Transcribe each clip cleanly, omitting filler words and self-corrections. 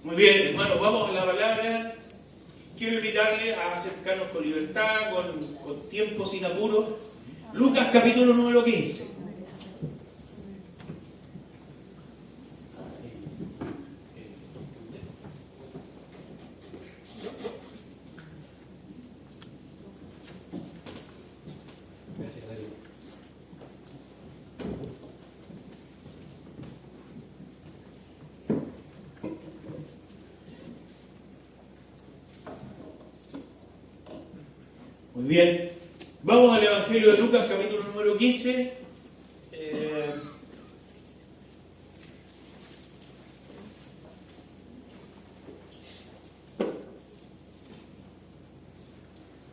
Muy bien, hermanos, vamos a la palabra. Quiero invitarle a acercarnos con libertad, con tiempo, sin apuro. Lucas capítulo número 15. Muy bien, vamos al Evangelio de Lucas, capítulo número 15.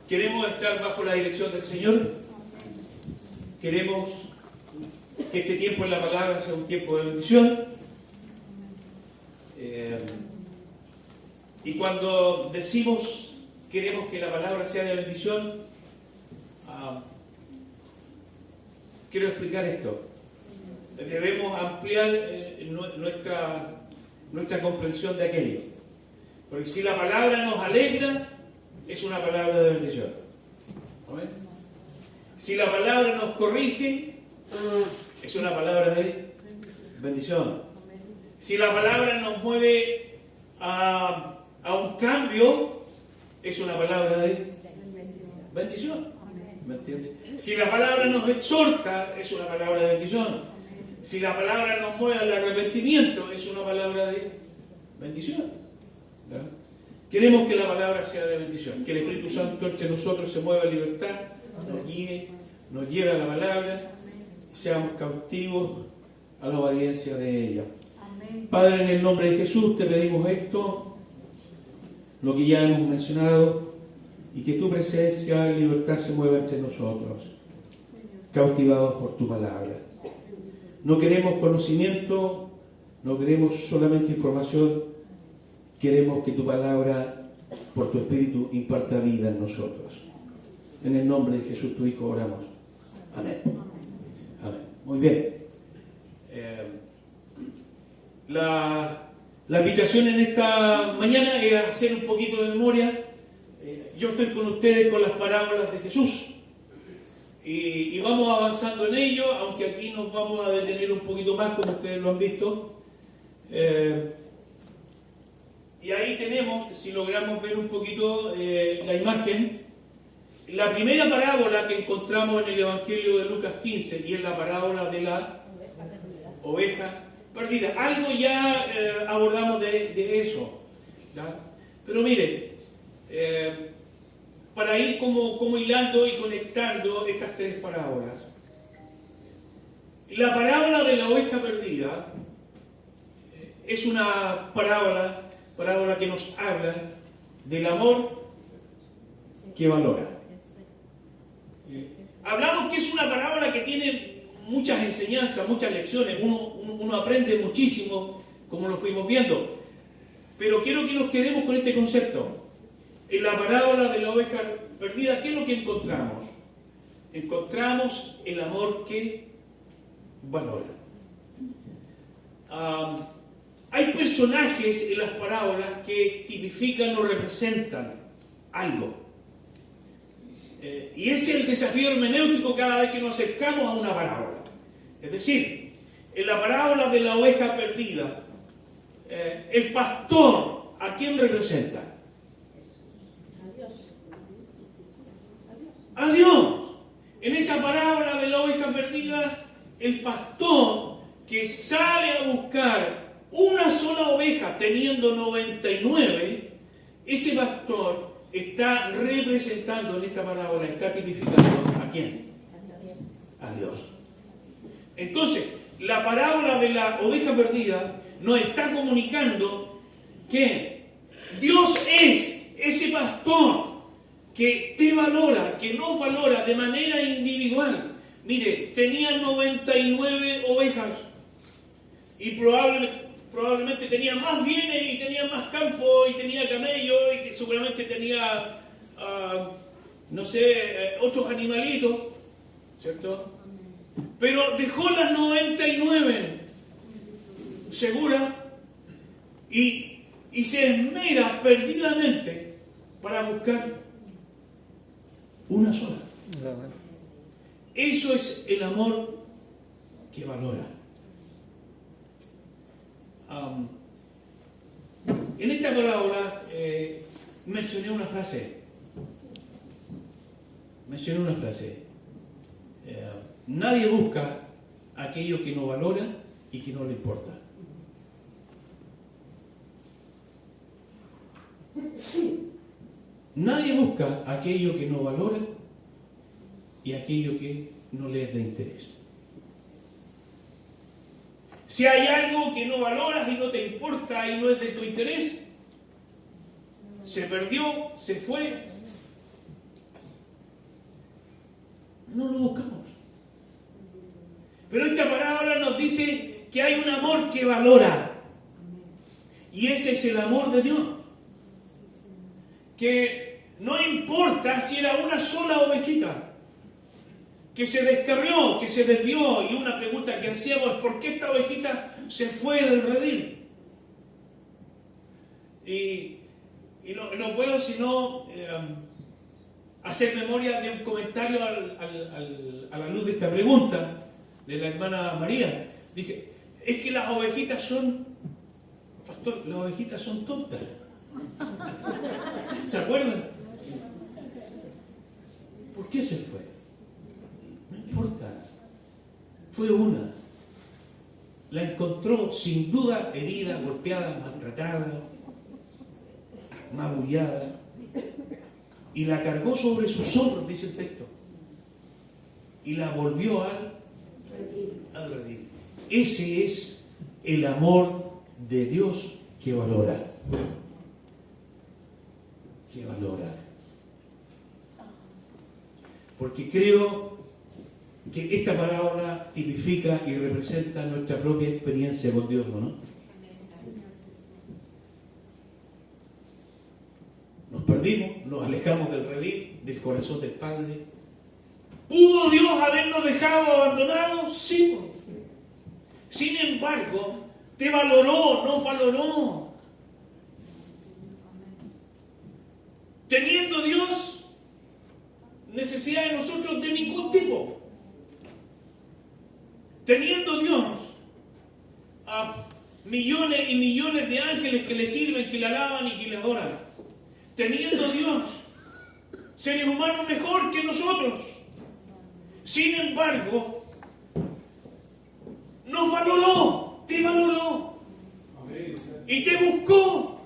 Queremos estar bajo la dirección del Señor. Queremos que este tiempo en la palabra sea un tiempo de bendición. Y cuando decimos queremos que la palabra sea de bendición, quiero explicar esto. Debemos ampliar nuestra comprensión de aquello. Porque si la palabra nos alegra, es una palabra de bendición. ¿Amén? Si la palabra nos corrige, es una palabra de bendición. Si la palabra nos mueve a un cambio, es una palabra de bendición. ¿Me entiendes? Si la palabra nos exhorta, es una palabra de bendición. Si la palabra nos mueve al arrepentimiento, es una palabra de bendición. ¿No? Queremos que la palabra sea de bendición, que el Espíritu Santo entre nosotros se mueva en libertad, nos guíe, nos lleve a la palabra y seamos cautivos a la obediencia de ella. Padre, en el nombre de Jesús te pedimos esto, lo que ya hemos mencionado, y que tu presencia y libertad se mueva entre nosotros, cautivados por tu palabra. No queremos conocimiento, no queremos solamente información, queremos que tu palabra, por tu Espíritu, imparta vida en nosotros. En el nombre de Jesús, tu Hijo, oramos. Amén. Amén. Muy bien. La invitación en esta mañana es hacer un poquito de memoria. Yo estoy con ustedes con las parábolas de Jesús y vamos avanzando en ello, aunque aquí nos vamos a detener un poquito más, como ustedes lo han visto. Y ahí tenemos, si logramos ver un poquito la imagen, la primera parábola que encontramos en el Evangelio de Lucas 15, y es la parábola de la oveja perdida. Algo ya abordamos de eso, ¿ya? Pero mire, para ir como hilando y conectando estas tres parábolas. La parábola de la oveja perdida es una parábola que nos habla del amor que valora. Hablamos que es una parábola que tiene muchas enseñanzas, muchas lecciones, uno aprende muchísimo, como lo fuimos viendo. Pero quiero que nos quedemos con este concepto. En la parábola de la oveja perdida, ¿qué es lo que encontramos? Encontramos el amor que valora. Hay personajes en las parábolas que tipifican o representan algo. Y ese es el desafío hermenéutico cada vez que nos acercamos a una parábola. Es decir, en la parábola de la oveja perdida, el pastor, ¿a quién representa? A Dios. En esa parábola de la oveja perdida, el pastor que sale a buscar una sola oveja teniendo 99, ese pastor está representando en esta parábola, está tipificando ¿a quién? A Dios. Entonces, la parábola de la oveja perdida nos está comunicando que Dios es ese pastor que te valora, que nos valora de manera individual. Mire, tenía 99 ovejas y probablemente tenía más bienes y tenía más campo y tenía camellos y que seguramente tenía, otros animalitos, ¿cierto? Pero dejó las 99 seguras y y se esmera perdidamente para buscar una sola. Eso es el amor que valora. En esta parábola mencioné una frase. Nadie busca aquello que no valora y que no le importa. Nadie busca aquello que no valora y aquello que no le es de interés. Si hay algo que no valoras y no te importa y no es de tu interés, se perdió, se fue, no lo buscamos. Pero esta parábola nos dice que hay un amor que valora. Y ese es el amor de Dios. Que no importa si era una sola ovejita, que se descarrió, que se desvió, y una pregunta que hacíamos es ¿por qué esta ovejita se fue del redil? Y no puedo sino hacer memoria de un comentario a la luz de esta pregunta de la hermana María. Dije, es que las ovejitas son, pastor, las ovejitas son tontas. ¿Se acuerdan? ¿Por qué se fue? No importa. Fue una. La encontró sin duda herida, golpeada, maltratada, magullada, y la cargó sobre sus hombros, dice el texto, y la volvió al redil. Ese es el amor de Dios que valora. Que valora. Porque creo que esta parábola tipifica y representa nuestra propia experiencia con Dios, ¿no? Nos perdimos, nos alejamos del redil, del corazón del Padre. ¿Pudo Dios habernos dejado abandonados? Sí. Sin embargo, te valoró, nos valoró. Teniendo Dios necesidad de nosotros de ningún tipo. Teniendo Dios a millones y millones de ángeles que le sirven, que le alaban y que le adoran. Teniendo Dios seres humanos mejor que nosotros. Sin embargo, nos valoró, te valoró. Y te buscó.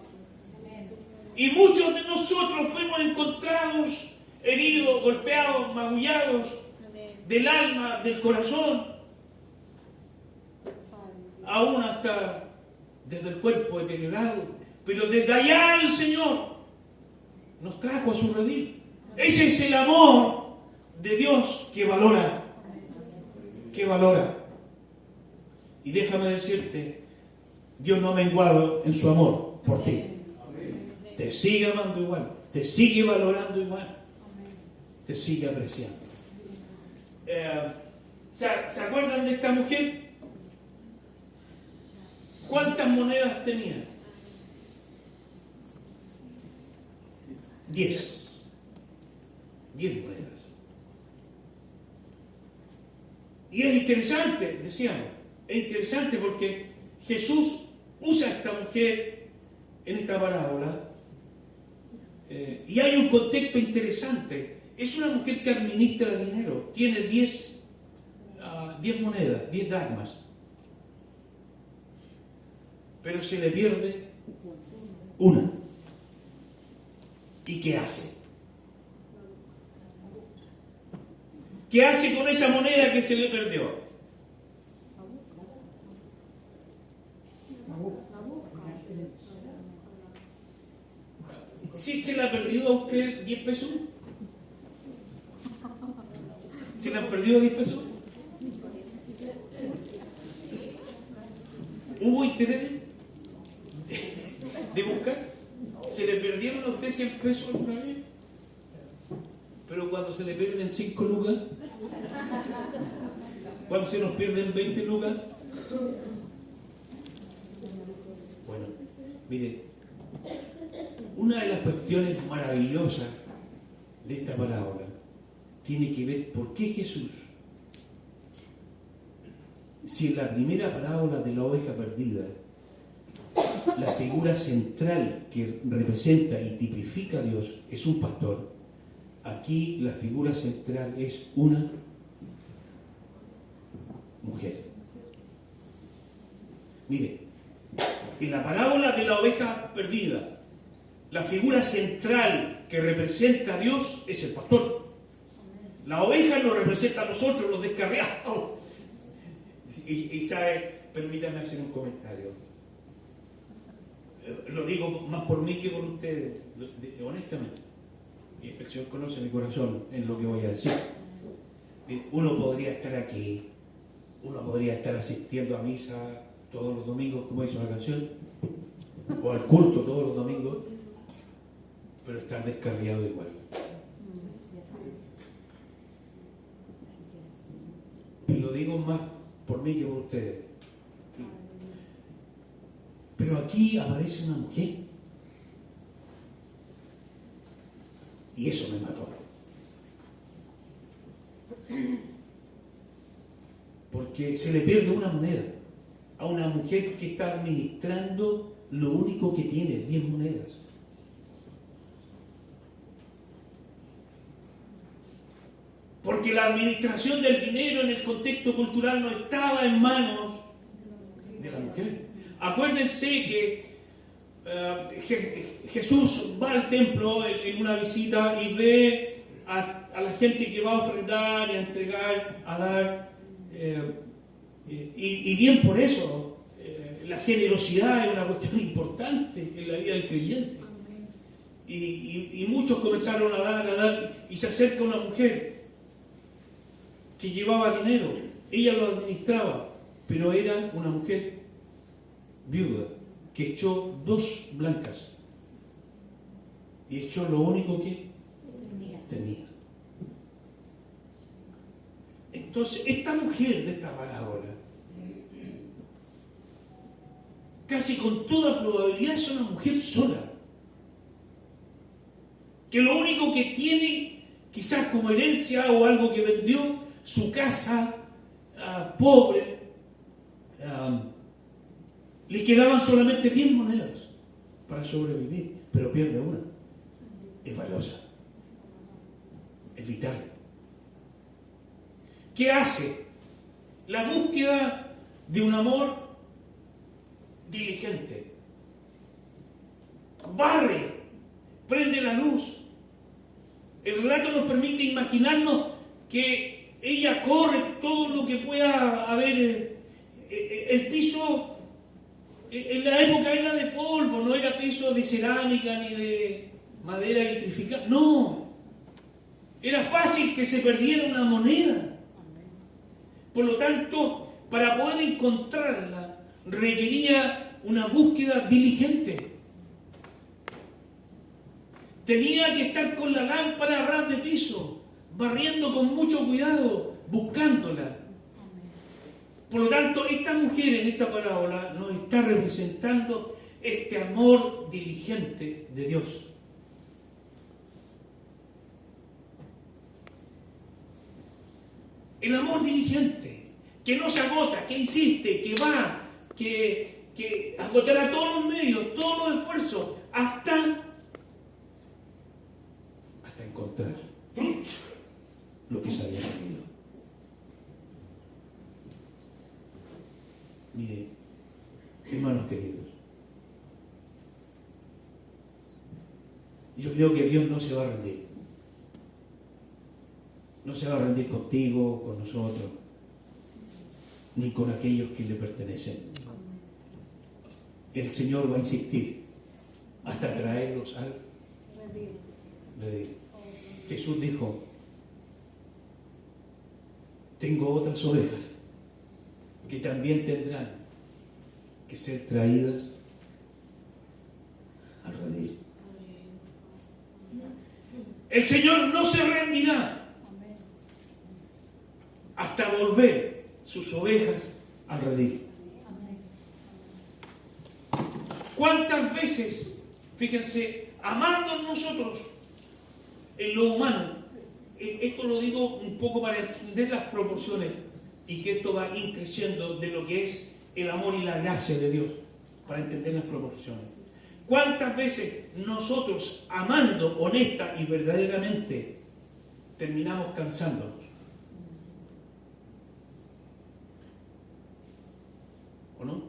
Y muchos de nosotros fuimos encontrados heridos, golpeados, magullados del alma, del corazón, aún hasta desde el cuerpo deteriorado. Pero desde allá el Señor nos trajo a su redil. Ese es el amor de Dios que valora. Que valora. Y déjame decirte, Dios no ha menguado en su amor por ti. Te sigue amando igual, te sigue valorando igual, te sigue apreciando. ¿Se acuerdan de esta mujer? ¿Cuántas monedas tenía? 10. 10 monedas. Y es interesante, decíamos, es interesante porque Jesús usa a esta mujer en esta parábola. Y hay un contexto interesante. Es una mujer que administra dinero. Tiene 10 monedas, 10 dracmas. Pero se le pierde una. ¿Y qué hace? ¿Qué hace con esa moneda que se le perdió? ¿Sí se le ha perdido a usted 10 pesos? ¿Se le han perdido 10 pesos? ¿Hubo interés de buscar? ¿Se le perdieron a usted 100 pesos alguna vez? Pero cuando se le pierden 5 lucas, cuando se nos pierden 20 lucas, bueno, mire, Una de las cuestiones maravillosas de esta parábola tiene que ver por qué Jesús, si en la primera parábola de la oveja perdida, la figura central que representa y tipifica a Dios es un pastor, aquí la figura central es una mujer. Mire, en la parábola de la oveja perdida, la figura central que representa a Dios es el pastor. La oveja nos representa a nosotros, los descarriados. Y sabe, permítame hacer un comentario. Lo digo más por mí que por ustedes, honestamente. Y el Señor conoce mi corazón en lo que voy a decir. Uno podría estar aquí, uno podría estar asistiendo a misa todos los domingos, como dice la canción, o al culto todos los domingos, pero estar descarriado igual. Y lo digo más por mí que por ustedes. Pero aquí aparece una mujer. Y eso me mató. Porque se le pierde una moneda a una mujer que está administrando lo único que tiene, 10 monedas. Porque la administración del dinero en el contexto cultural no estaba en manos de la mujer. Acuérdense que Jesús va al templo en una visita y ve a la gente que va a ofrendar y a entregar, a dar. Y bien por eso, la generosidad es una cuestión importante en la vida del creyente. Y muchos comenzaron a dar, y se acerca una mujer que llevaba dinero. Ella lo administraba, pero era una mujer viuda que echó 2 blancas y echó lo único que tenía. Entonces, esta mujer de esta parábola, casi con toda probabilidad es una mujer sola, que lo único que tiene, quizás como herencia o algo que vendió, su casa pobre, le quedaban solamente 10 monedas para sobrevivir, pero pierde una. Es valiosa, es vital. ¿Qué hace? La búsqueda de un amor diligente. Barre, prende la luz. El relato nos permite imaginarnos que ella corre todo lo que pueda haber. El piso en la época era de polvo, no era piso de cerámica ni de madera vitrificada. No, era fácil que se perdiera una moneda. Por lo tanto, para poder encontrarla, requería una búsqueda diligente. Tenía que estar con la lámpara a ras de piso, barriendo con mucho cuidado, buscándola. Por lo tanto, esta mujer en esta parábola nos está representando este amor diligente de Dios. El amor diligente, que no se agota, que insiste, que va, que agotará todos los medios, todos los esfuerzos, hasta encontrar lo que se había perdido. Mire, hermanos queridos, yo creo que Dios no se va a rendir. No se va a rendir contigo, con nosotros, ni con aquellos que le pertenecen. El Señor va a insistir hasta traerlos al redil. Jesús dijo: tengo otras ovejas que también tendrán que ser traídas al redil. El Señor no se rendirá hasta volver sus ovejas al redil. ¿Cuántas veces, fíjense, amando nosotros en lo humano. Esto lo digo un poco para entender las proporciones y que esto va a ir creciendo de lo que es el amor y la gracia de Dios, para entender las proporciones. ¿Cuántas veces nosotros, amando honesta y verdaderamente, terminamos cansándonos? ¿O no?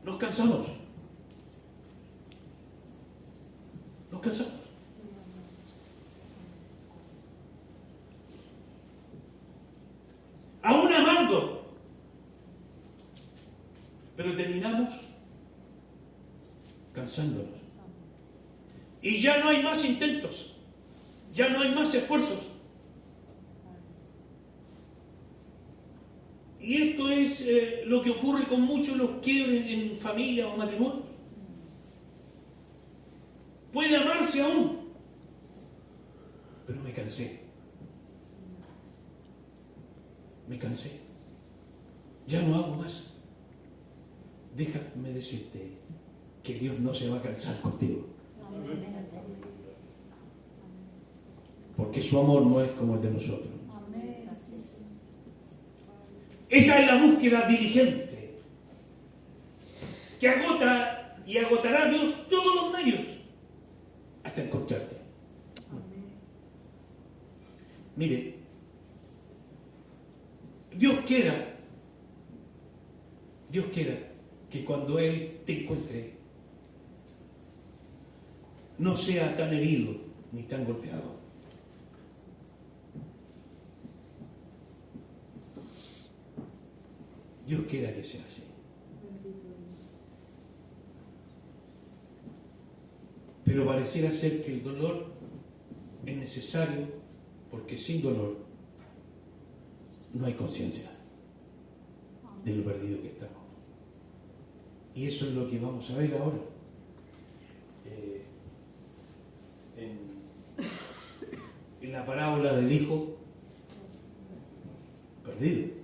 Nos cansamos. Nos cansamos. Aún amando, pero terminamos cansándonos. Y ya no hay más intentos, ya no hay más esfuerzos. Y esto es lo que ocurre con muchos los quiebres en familia o matrimonio. Puede amarse aún, pero me cansé. Me cansé. Ya no hago más. Déjame decirte que Dios no se va a cansar contigo. Porque su amor no es como el de nosotros. Esa es la búsqueda diligente que agota y agotará a Dios todos los medios hasta encontrarte. Mire, Dios quiera que cuando Él te encuentre no sea tan herido ni tan golpeado. Dios quiera que sea así. Pero pareciera ser que el dolor es necesario porque sin dolor no hay conciencia de lo perdido que estamos. Y eso es lo que vamos a ver ahora. En la parábola del hijo perdido.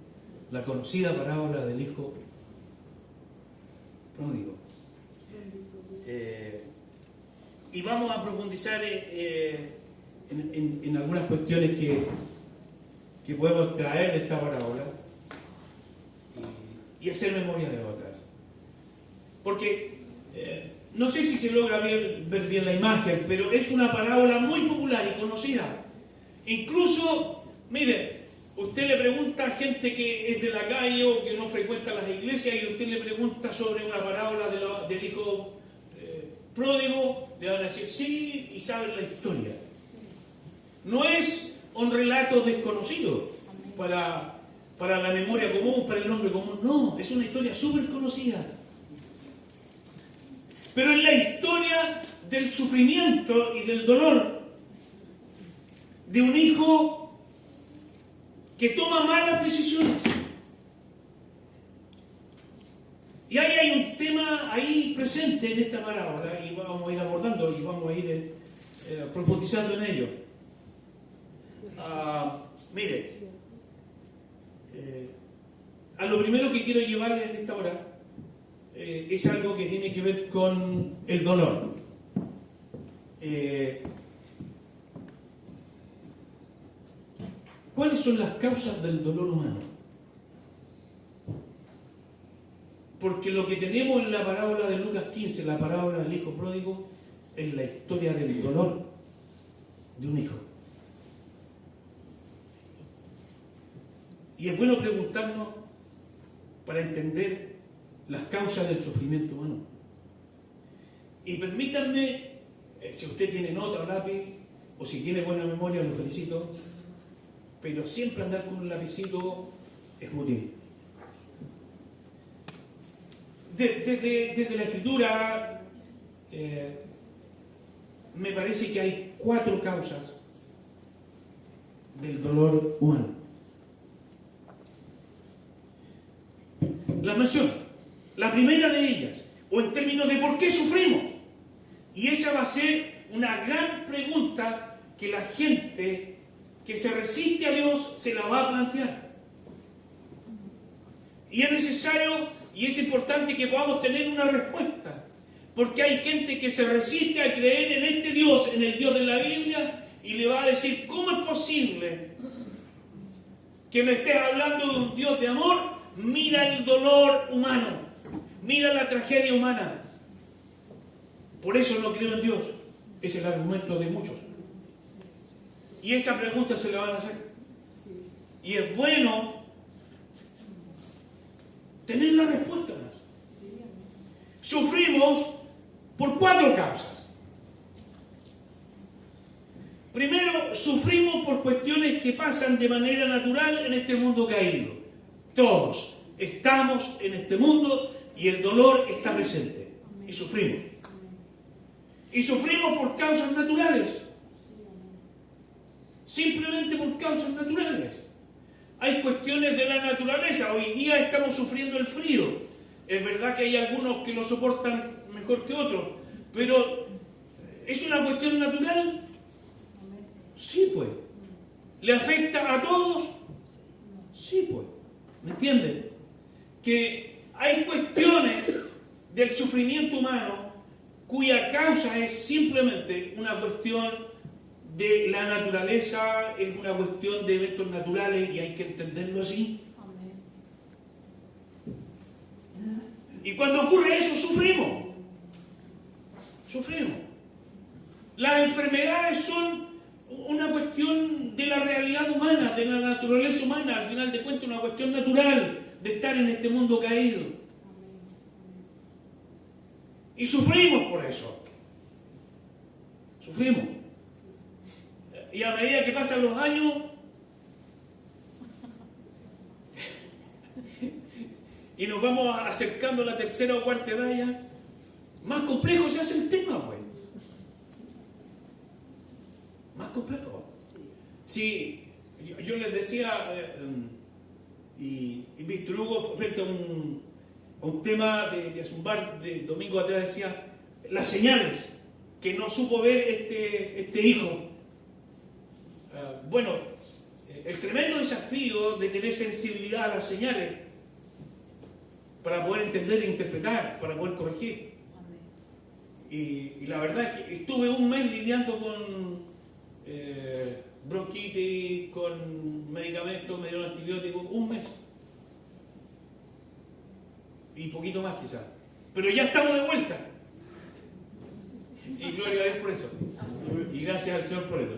La conocida parábola del hijo pródigo. Y vamos a profundizar en algunas cuestiones que podemos traer de esta parábola y hacer memoria de otras. Porque no sé si se logra ver bien la imagen, pero es una parábola muy popular y conocida. Incluso, mire, usted le pregunta a gente que es de la calle o que no frecuenta las iglesias y usted le pregunta sobre una parábola del hijo pródigo, le van a decir sí y saben la historia. No es un relato desconocido para la memoria común, para el nombre común. No, es una historia súper conocida. Pero es la historia del sufrimiento y del dolor de un hijo que toma malas decisiones. Y ahí hay un tema ahí presente en esta parábola y vamos a ir abordando y vamos a ir profundizando en ello. Mire, a lo primero que quiero llevarles en esta hora es algo que tiene que ver con el dolor. ¿Cuáles son las causas del dolor humano? Porque lo que tenemos en la parábola de Lucas 15, la parábola del hijo pródigo, es la historia del dolor de un hijo. Y es bueno preguntarnos para entender las causas del sufrimiento humano. Y permítanme, si usted tiene nota o lápiz, o si tiene buena memoria, lo felicito, pero siempre andar con un lapicito es útil. Desde la escritura me parece que hay 4 causas del dolor humano. Las menciono. La primera de ellas, o en términos de por qué sufrimos. Y esa va a ser una gran pregunta que la gente que se resiste a Dios se la va a plantear. Y es necesario Y es importante que podamos tener una respuesta. Porque hay gente que se resiste a creer en este Dios, en el Dios de la Biblia, y le va a decir, ¿cómo es posible que me estés hablando de un Dios de amor? Mira el dolor humano, mira la tragedia humana. Por eso no creo en Dios. Es el argumento de muchos. Y esa pregunta se la van a hacer. Y es bueno tener la respuesta. Sufrimos por 4 causas. Primero, sufrimos por cuestiones que pasan de manera natural en este mundo caído. Todos estamos en este mundo y el dolor está presente. Y sufrimos. Y sufrimos por causas naturales. Simplemente por causas naturales. Hay cuestiones de la naturaleza. Hoy día estamos sufriendo el frío. Es verdad que hay algunos que lo soportan mejor que otros. Pero, ¿es una cuestión natural? Sí, pues. ¿Le afecta a todos? Sí, pues. ¿Me entienden? Que hay cuestiones del sufrimiento humano cuya causa es simplemente una cuestión de la naturaleza, es una cuestión de eventos naturales y hay que entenderlo así. Y cuando ocurre eso, sufrimos. Sufrimos. Las enfermedades son una cuestión de la realidad humana, de la naturaleza humana, al final de cuentas una cuestión natural de estar en este mundo caído. Y sufrimos por eso. Sufrimos. Y a medida que pasan los años, y nos vamos acercando a la tercera o cuarta edad ya, más complejo se hace el tema, pues. Más complejo. Sí, yo les decía, y Víctor Hugo, frente a un tema de hace un par de domingo atrás, decía, las señales que no supo ver este hijo. Bueno, el tremendo desafío de tener sensibilidad a las señales para poder entender e interpretar, para poder corregir. Y la verdad es que estuve un mes lidiando con bronquitis, con medicamentos, me dieron antibióticos, un mes. Y poquito más quizás. Pero ya estamos de vuelta. Y gloria a Dios por eso. Y gracias al Señor por eso.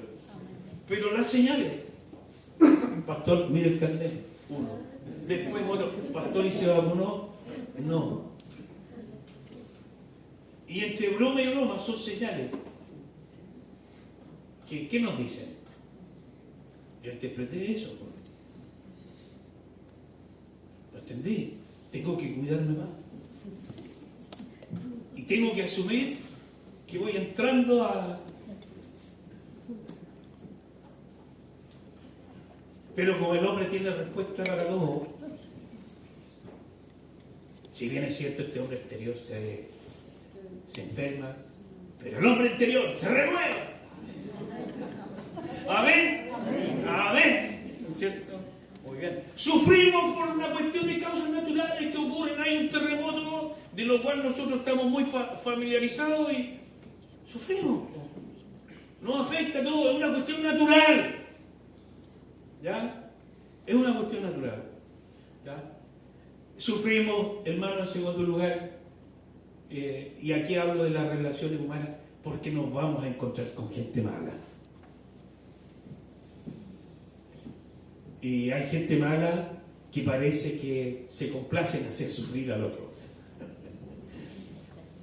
Pero las señales. Pastor, mire el carnet. Uno. Después otro. Pastor, ¿y se vacunó? No. Y entre broma y broma son señales. ¿Qué nos dicen? Yo interpreté eso. Lo entendí. Tengo que cuidarme más. Y tengo que asumir que voy entrando a... Pero como el hombre tiene respuesta para todo, si bien es cierto, este hombre exterior se enferma, pero el hombre interior se renueva. Amén. Amén. ¿Cierto? Muy bien. Sufrimos por una cuestión de causas naturales que ocurren. Hay un terremoto de lo cual nosotros estamos muy familiarizados y sufrimos. Nos afecta todo, es una cuestión natural. ¿Ya? Es una cuestión natural. ¿Ya? Sufrimos, hermano, en segundo lugar, y aquí hablo de las relaciones humanas, porque nos vamos a encontrar con gente mala. Y hay gente mala que parece que se complace en hacer sufrir al otro.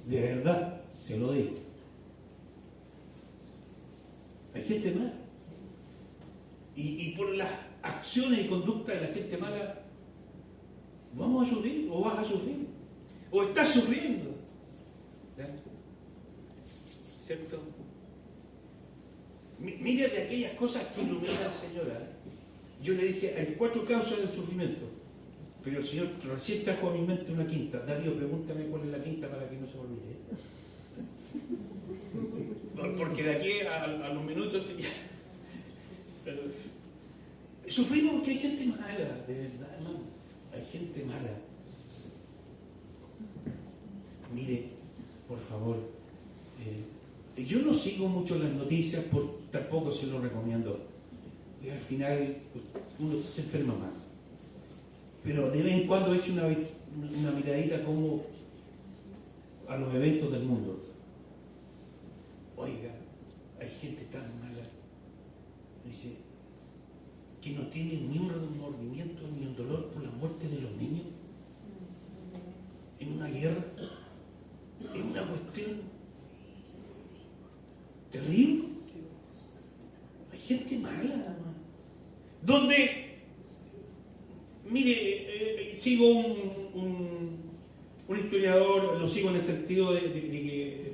De verdad, se lo digo. Hay gente mala. Y por las acciones y conductas de la gente mala, ¿vamos a sufrir o vas a sufrir? ¿O estás sufriendo? ¿Ya? ¿Cierto? Mira de aquellas cosas que ilumina la señora. Yo le dije, hay 4 causas del sufrimiento. Pero el Señor recién trajo a mi mente una quinta. Darío, pregúntame cuál es la quinta para que no se me olvide. Porque de aquí a los minutos... Sufrimos porque hay gente mala, de verdad, hermano. Hay gente mala. mire, por favor, yo no sigo mucho las noticias, tampoco se lo recomiendo. Y al final pues, uno se enferma más. Pero de vez en cuando echo una miradita como a los eventos del mundo. Oiga, hay gente tan mala, dice, que no tiene ni un remordimiento ni un dolor por la muerte de los niños en una guerra. Es una cuestión terrible. Hay gente mala, donde, mire, sigo un historiador, lo sigo en el sentido de que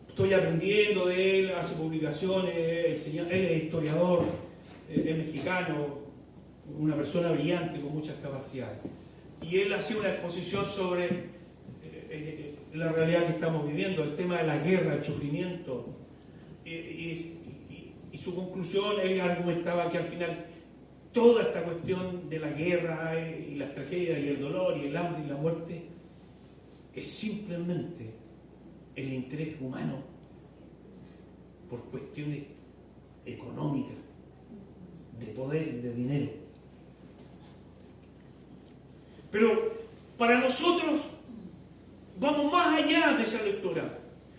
estoy aprendiendo de él, hace publicaciones, él es historiador, es mexicano, una persona brillante con muchas capacidades. Y él hacía una exposición sobre la realidad que estamos viviendo, el tema de la guerra, el sufrimiento. Y su conclusión, él argumentaba que al final toda esta cuestión de la guerra y las tragedias y el dolor y el hambre y la muerte es simplemente el interés humano por cuestiones económicas, de poder y de dinero. Pero para nosotros vamos más allá de esa lectura.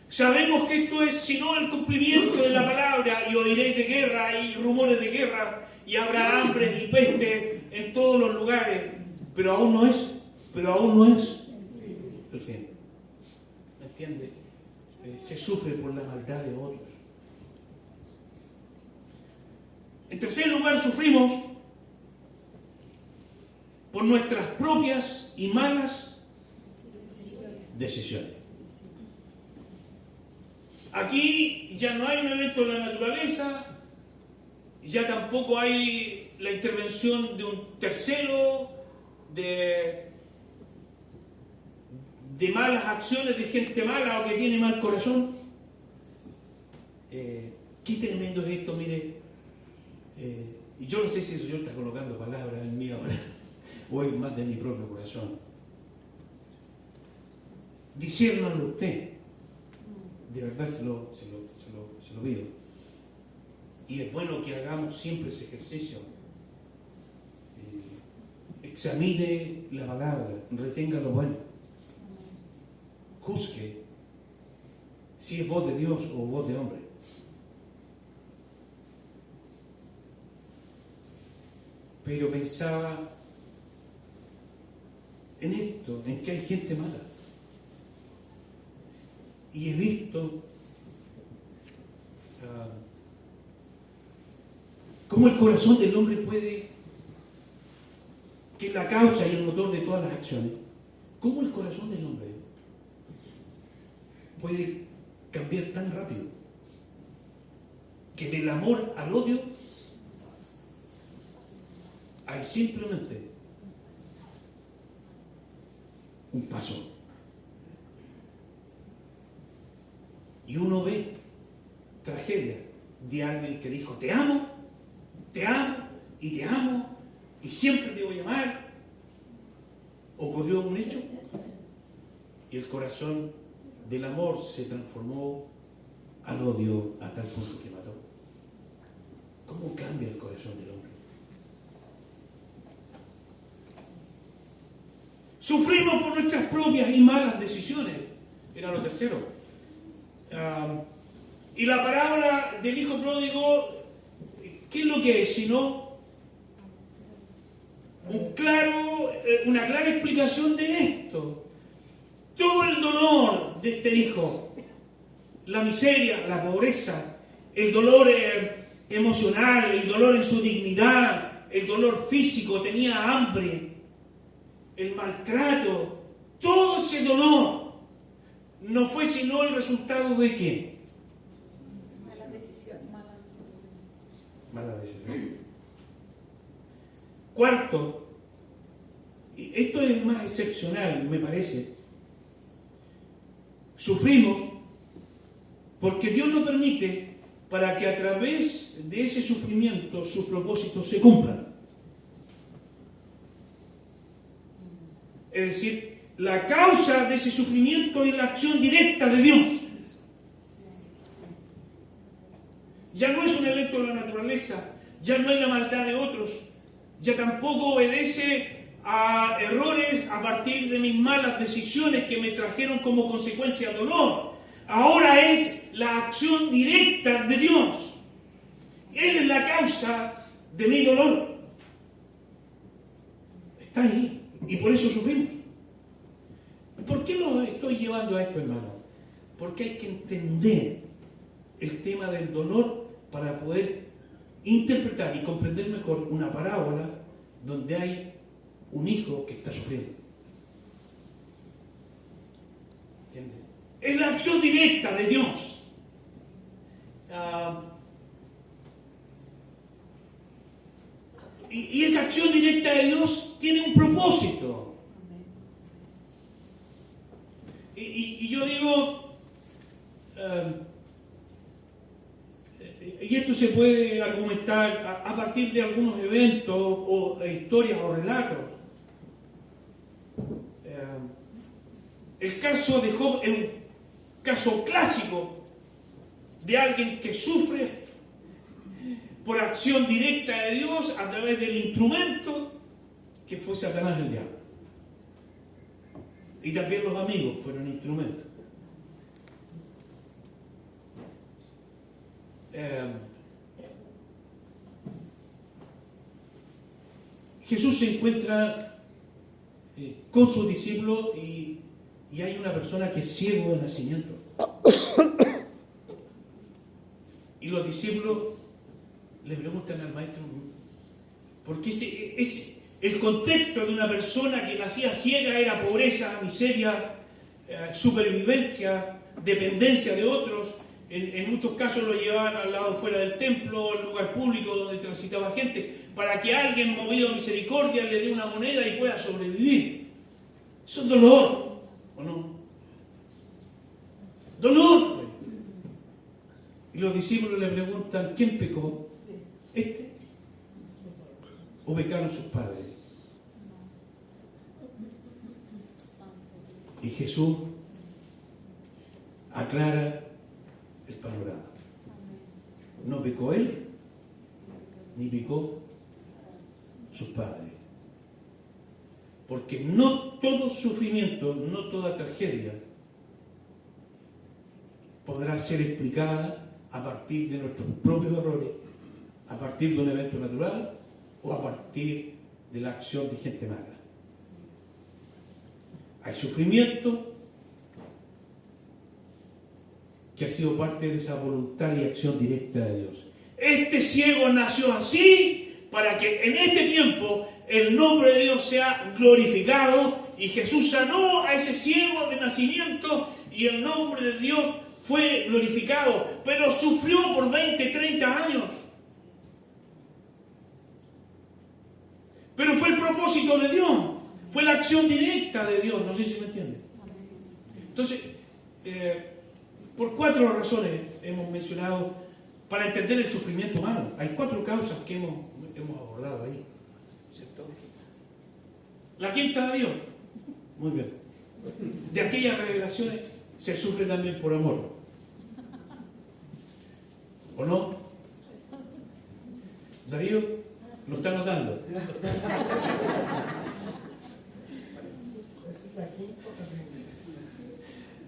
Sabemos que esto es, si no el cumplimiento de la palabra, y oiréis de guerra y rumores de guerra, y habrá hambre y peste en todos los lugares, pero aún no es el fin. ¿Me entiende? Se sufre por la maldad de otros. En tercer lugar, sufrimos por nuestras propias y malas decisiones. Aquí ya no hay un evento de la naturaleza, ya tampoco hay la intervención de un tercero, de malas acciones, de gente mala o que tiene mal corazón. Qué tremendo es esto, mire. Yo no sé si el Señor está colocando palabras en mí ahora, o es más de mi propio corazón. Diciéndolo usted, de verdad se lo pido. Y es bueno que hagamos siempre ese ejercicio. Examine la palabra, retenga lo bueno. Juzgue si es voz de Dios o voz de hombre. Pero pensaba en esto, en que hay gente mala. Y he visto cómo el corazón del hombre puede, que es la causa y el motor de todas las acciones, cómo el corazón del hombre puede cambiar tan rápido, que del amor al odio hay simplemente un paso. Y uno ve tragedia de alguien que dijo, te amo, y te amo, y siempre te voy a amar. Ocurrió un hecho, y el corazón del amor se transformó al odio a tal punto que mató. ¿Cómo cambia el corazón del hombre? Sufrimos por nuestras propias y malas decisiones. Era lo tercero. Y la parábola del hijo pródigo, ¿qué es lo que es? Sino una clara explicación de esto. Todo el dolor de este hijo, la miseria, la pobreza, el dolor emocional, el dolor en su dignidad, el dolor físico, tenía hambre, el maltrato, todo ese dolor no fue sino el resultado de ¿qué? Mala decisión. Mala decisión. Cuarto, y esto es más excepcional, me parece. Sufrimos porque Dios lo permite para que a través de ese sufrimiento sus propósitos se cumplan. Es decir, la causa de ese sufrimiento es la acción directa de Dios. Ya no es un evento de la naturaleza, ya no es la maldad de otros, ya tampoco obedece a errores a partir de mis malas decisiones que me trajeron como consecuencia dolor. Ahora es la acción directa de Dios. Él es la causa de mi dolor. Está ahí, y por eso sufrimos. ¿Por qué lo estoy llevando a esto, hermano? Porque hay que entender el tema del dolor para poder interpretar y comprender mejor una parábola donde hay un hijo que está sufriendo. ¿Entiendes? Es la acción directa de Dios. Y esa acción directa de Dios tiene un propósito. Y yo digo, y esto se puede argumentar a partir de algunos eventos o historias o relatos. El caso de Job es un caso clásico de alguien que sufre por acción directa de Dios a través del instrumento que fue Satanás, el diablo. Y también los amigos fueron instrumentos. Jesús se encuentra con sus discípulos y hay una persona que es ciego de nacimiento. Y los discípulos le preguntan al maestro, porque el contexto de una persona que nacía ciega era pobreza, miseria, supervivencia, dependencia de otros. En muchos casos lo llevaban al lado fuera del templo, al lugar público donde transitaba gente, para que alguien movido a misericordia le dé una moneda y pueda sobrevivir. Eso es dolor, ¿o no? Dolor. Pues. Y los discípulos le preguntan, ¿quién pecó? ¿Este? ¿O pecaron sus padres? Y Jesús aclara el panorama. No pecó él, ni pecó sus padres. Porque no todo sufrimiento, no toda tragedia podrá ser explicada a partir de nuestros propios errores, a partir de un evento natural o a partir de la acción de gente mala. Hay sufrimiento que ha sido parte de esa voluntad y acción directa de Dios. Este ciego nació así para que en este tiempo el nombre de Dios sea glorificado, y Jesús sanó a ese ciego de nacimiento y el nombre de Dios fue glorificado, pero sufrió por 20, 30 años. Pero fue el propósito de Dios, fue la acción directa de Dios, no sé si me entienden. Entonces, por 4 razones hemos mencionado para entender el sufrimiento humano. Hay 4 causas que hemos abordado ahí, ¿cierto? La quinta de Dios, muy bien. De aquellas revelaciones se sufre también por amor, ¿o no? Darío, ¿lo está notando?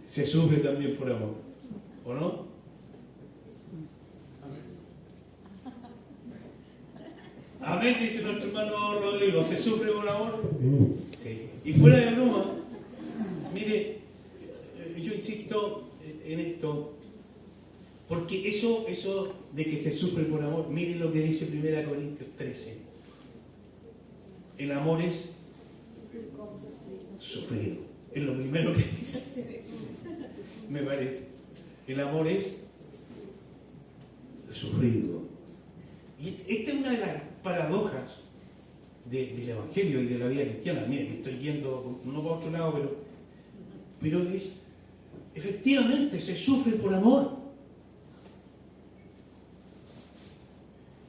Se sufre también por amor, ¿o no? Amén, dice nuestro hermano Rodrigo. ¿Se sufre por amor? Sí. Y fuera de broma, mire, yo insisto en esto, porque eso de que se sufre por amor, mire lo que dice 1 Corintios 13. El amor es sufrido. Es lo primero que dice. Me parece. El amor es sufrido. Y esta es una de las paradojas del Evangelio y de la vida cristiana. Miren, me estoy yendo no para otro lado, pero es, efectivamente, se sufre por amor.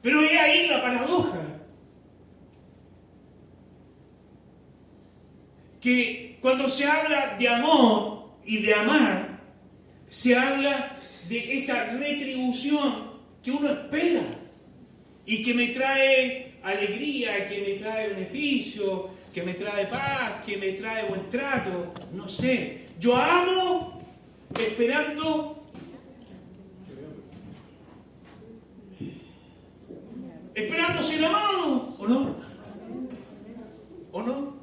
Pero es ahí la paradoja. que cuando se habla de amor y de amar, se habla de esa retribución que uno espera y que me trae alegría, que me trae beneficio, que me trae paz, que me trae buen trato, no sé. Yo amo esperando ser amado, ¿o no? ¿O no?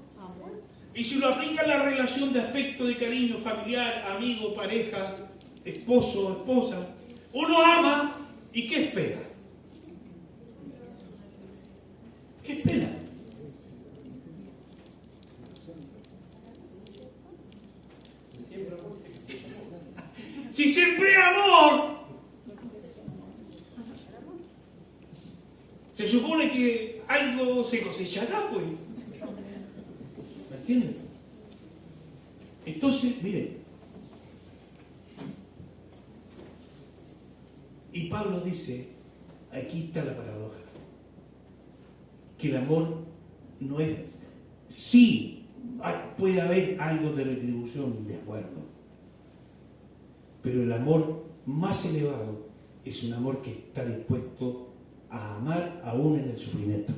Y si lo aplica en la relación de afecto, de cariño, familiar, amigo, pareja, esposo, esposa, uno ama y ¿qué espera? ¿Qué espera? Si siempre hay amor, se supone que algo se cosechará, pues. ¿Me entienden? Entonces, miren. Y Pablo dice, aquí está la paradoja, que el amor no es, sí, puede haber algo de retribución, de acuerdo, pero el amor más elevado es un amor que está dispuesto a amar aún en el sufrimiento.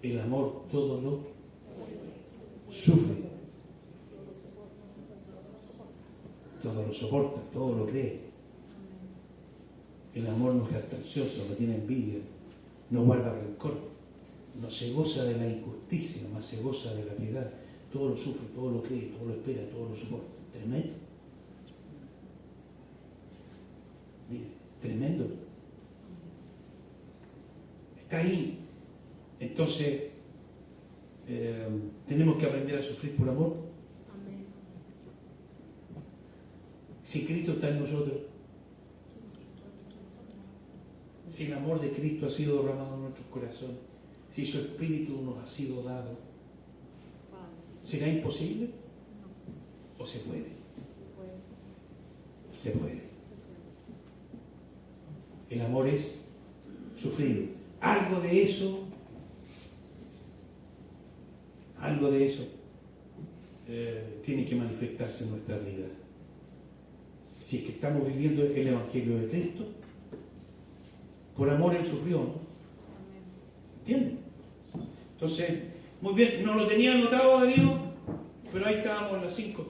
El amor todo lo sufre, todo lo soporta, todo lo cree. El amor no es jactancioso, no tiene envidia, no guarda rencor, no se goza de la injusticia, más se goza de la piedad. Todo lo sufre, todo lo cree, todo lo espera, todo lo soporta. Tremendo. Mire, tremendo. Está ahí. Entonces, tenemos que aprender a sufrir por amor. Amén. Si Cristo está en nosotros, si el amor de Cristo ha sido derramado en nuestros corazones, si su Espíritu nos ha sido dado, ¿será imposible? ¿O se puede? Se puede. El amor es sufrido. Algo de eso tiene que manifestarse en nuestra vida. Si es que estamos viviendo el Evangelio de Cristo, por amor Él sufrió, ¿no? ¿Entienden? Entonces, muy bien, no lo tenía anotado, Darío, pero ahí estábamos en las 5.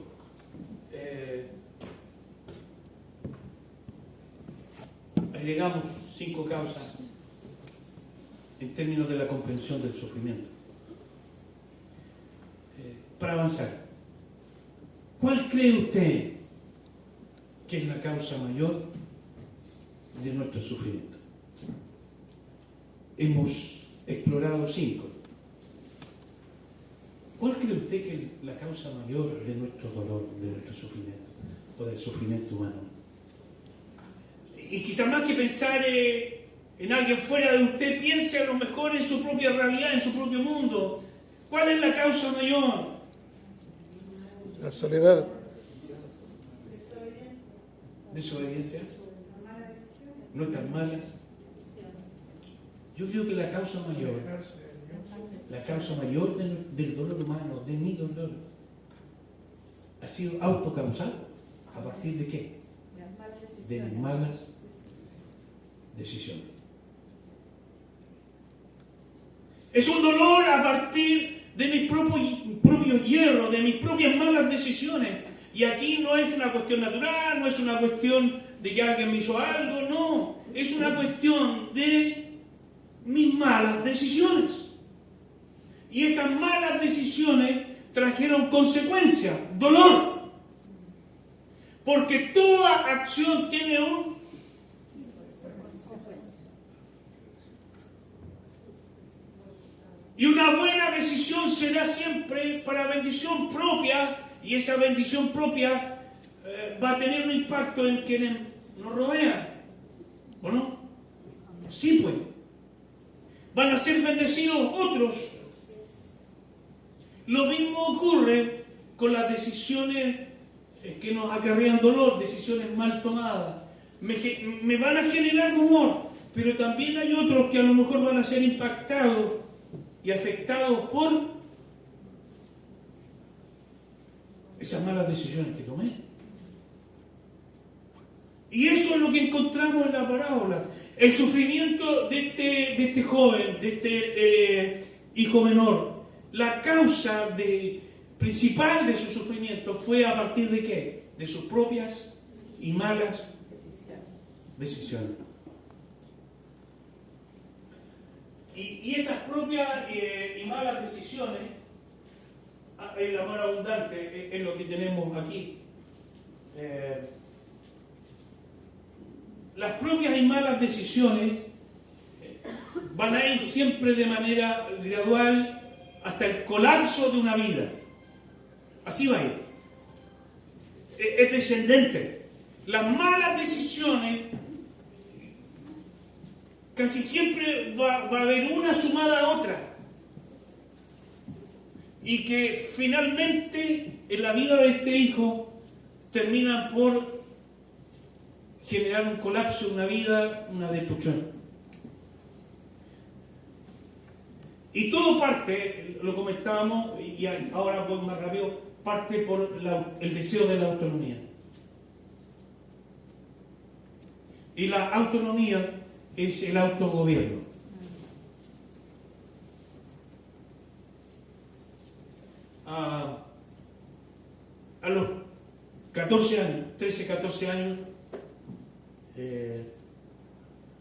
Agregamos 5 causas en términos de la comprensión del sufrimiento. Para avanzar, ¿cuál cree usted que es la causa mayor de nuestro sufrimiento? Hemos explorado 5. ¿Cuál cree usted que es la causa mayor de nuestro dolor, de nuestro sufrimiento o del sufrimiento humano? Y quizás más que pensar en alguien fuera de usted, piense a lo mejor en su propia realidad, en su propio mundo. ¿Cuál es la causa mayor? La soledad. ¿Desobediencia? ¿Nuestras malas? Yo creo que la causa mayor del dolor humano, de mi dolor, ha sido autocausado. ¿A partir de qué? De mis malas decisiones. Es un dolor a partir de mis propios hierros, de mis propias malas decisiones. Y aquí no es una cuestión natural, no es una cuestión de que alguien me hizo algo, no. Es una cuestión de mis malas decisiones. Y esas malas decisiones trajeron consecuencias, dolor. Porque toda acción tiene un... Y una buena decisión será siempre para bendición propia, y esa bendición propia va a tener un impacto en quienes nos rodean. ¿O no? Sí, pues. Van a ser bendecidos otros. Lo mismo ocurre con las decisiones que nos acarrean dolor, decisiones mal tomadas. Me van a generar dolor, pero también hay otros que a lo mejor van a ser impactados y afectados por esas malas decisiones que tomé. Y eso es lo que encontramos en la parábola. El sufrimiento de este joven, de este hijo menor. La causa principal de su sufrimiento fue a partir de ¿qué? De sus propias y malas decisiones. Y esas propias y malas decisiones, el amor abundante es lo que tenemos aquí. Las propias y malas decisiones van a ir siempre de manera gradual hasta el colapso de una vida. Así va a ir. Es descendente. Las malas decisiones casi siempre va a haber una sumada a otra. Y que finalmente en la vida de este hijo termina por generar un colapso de una vida, una destrucción. Y todo parte, lo comentábamos, y ahora voy más rápido, parte por el deseo de la autonomía. Y la autonomía es el autogobierno. A los 14 años, 13, 14 años,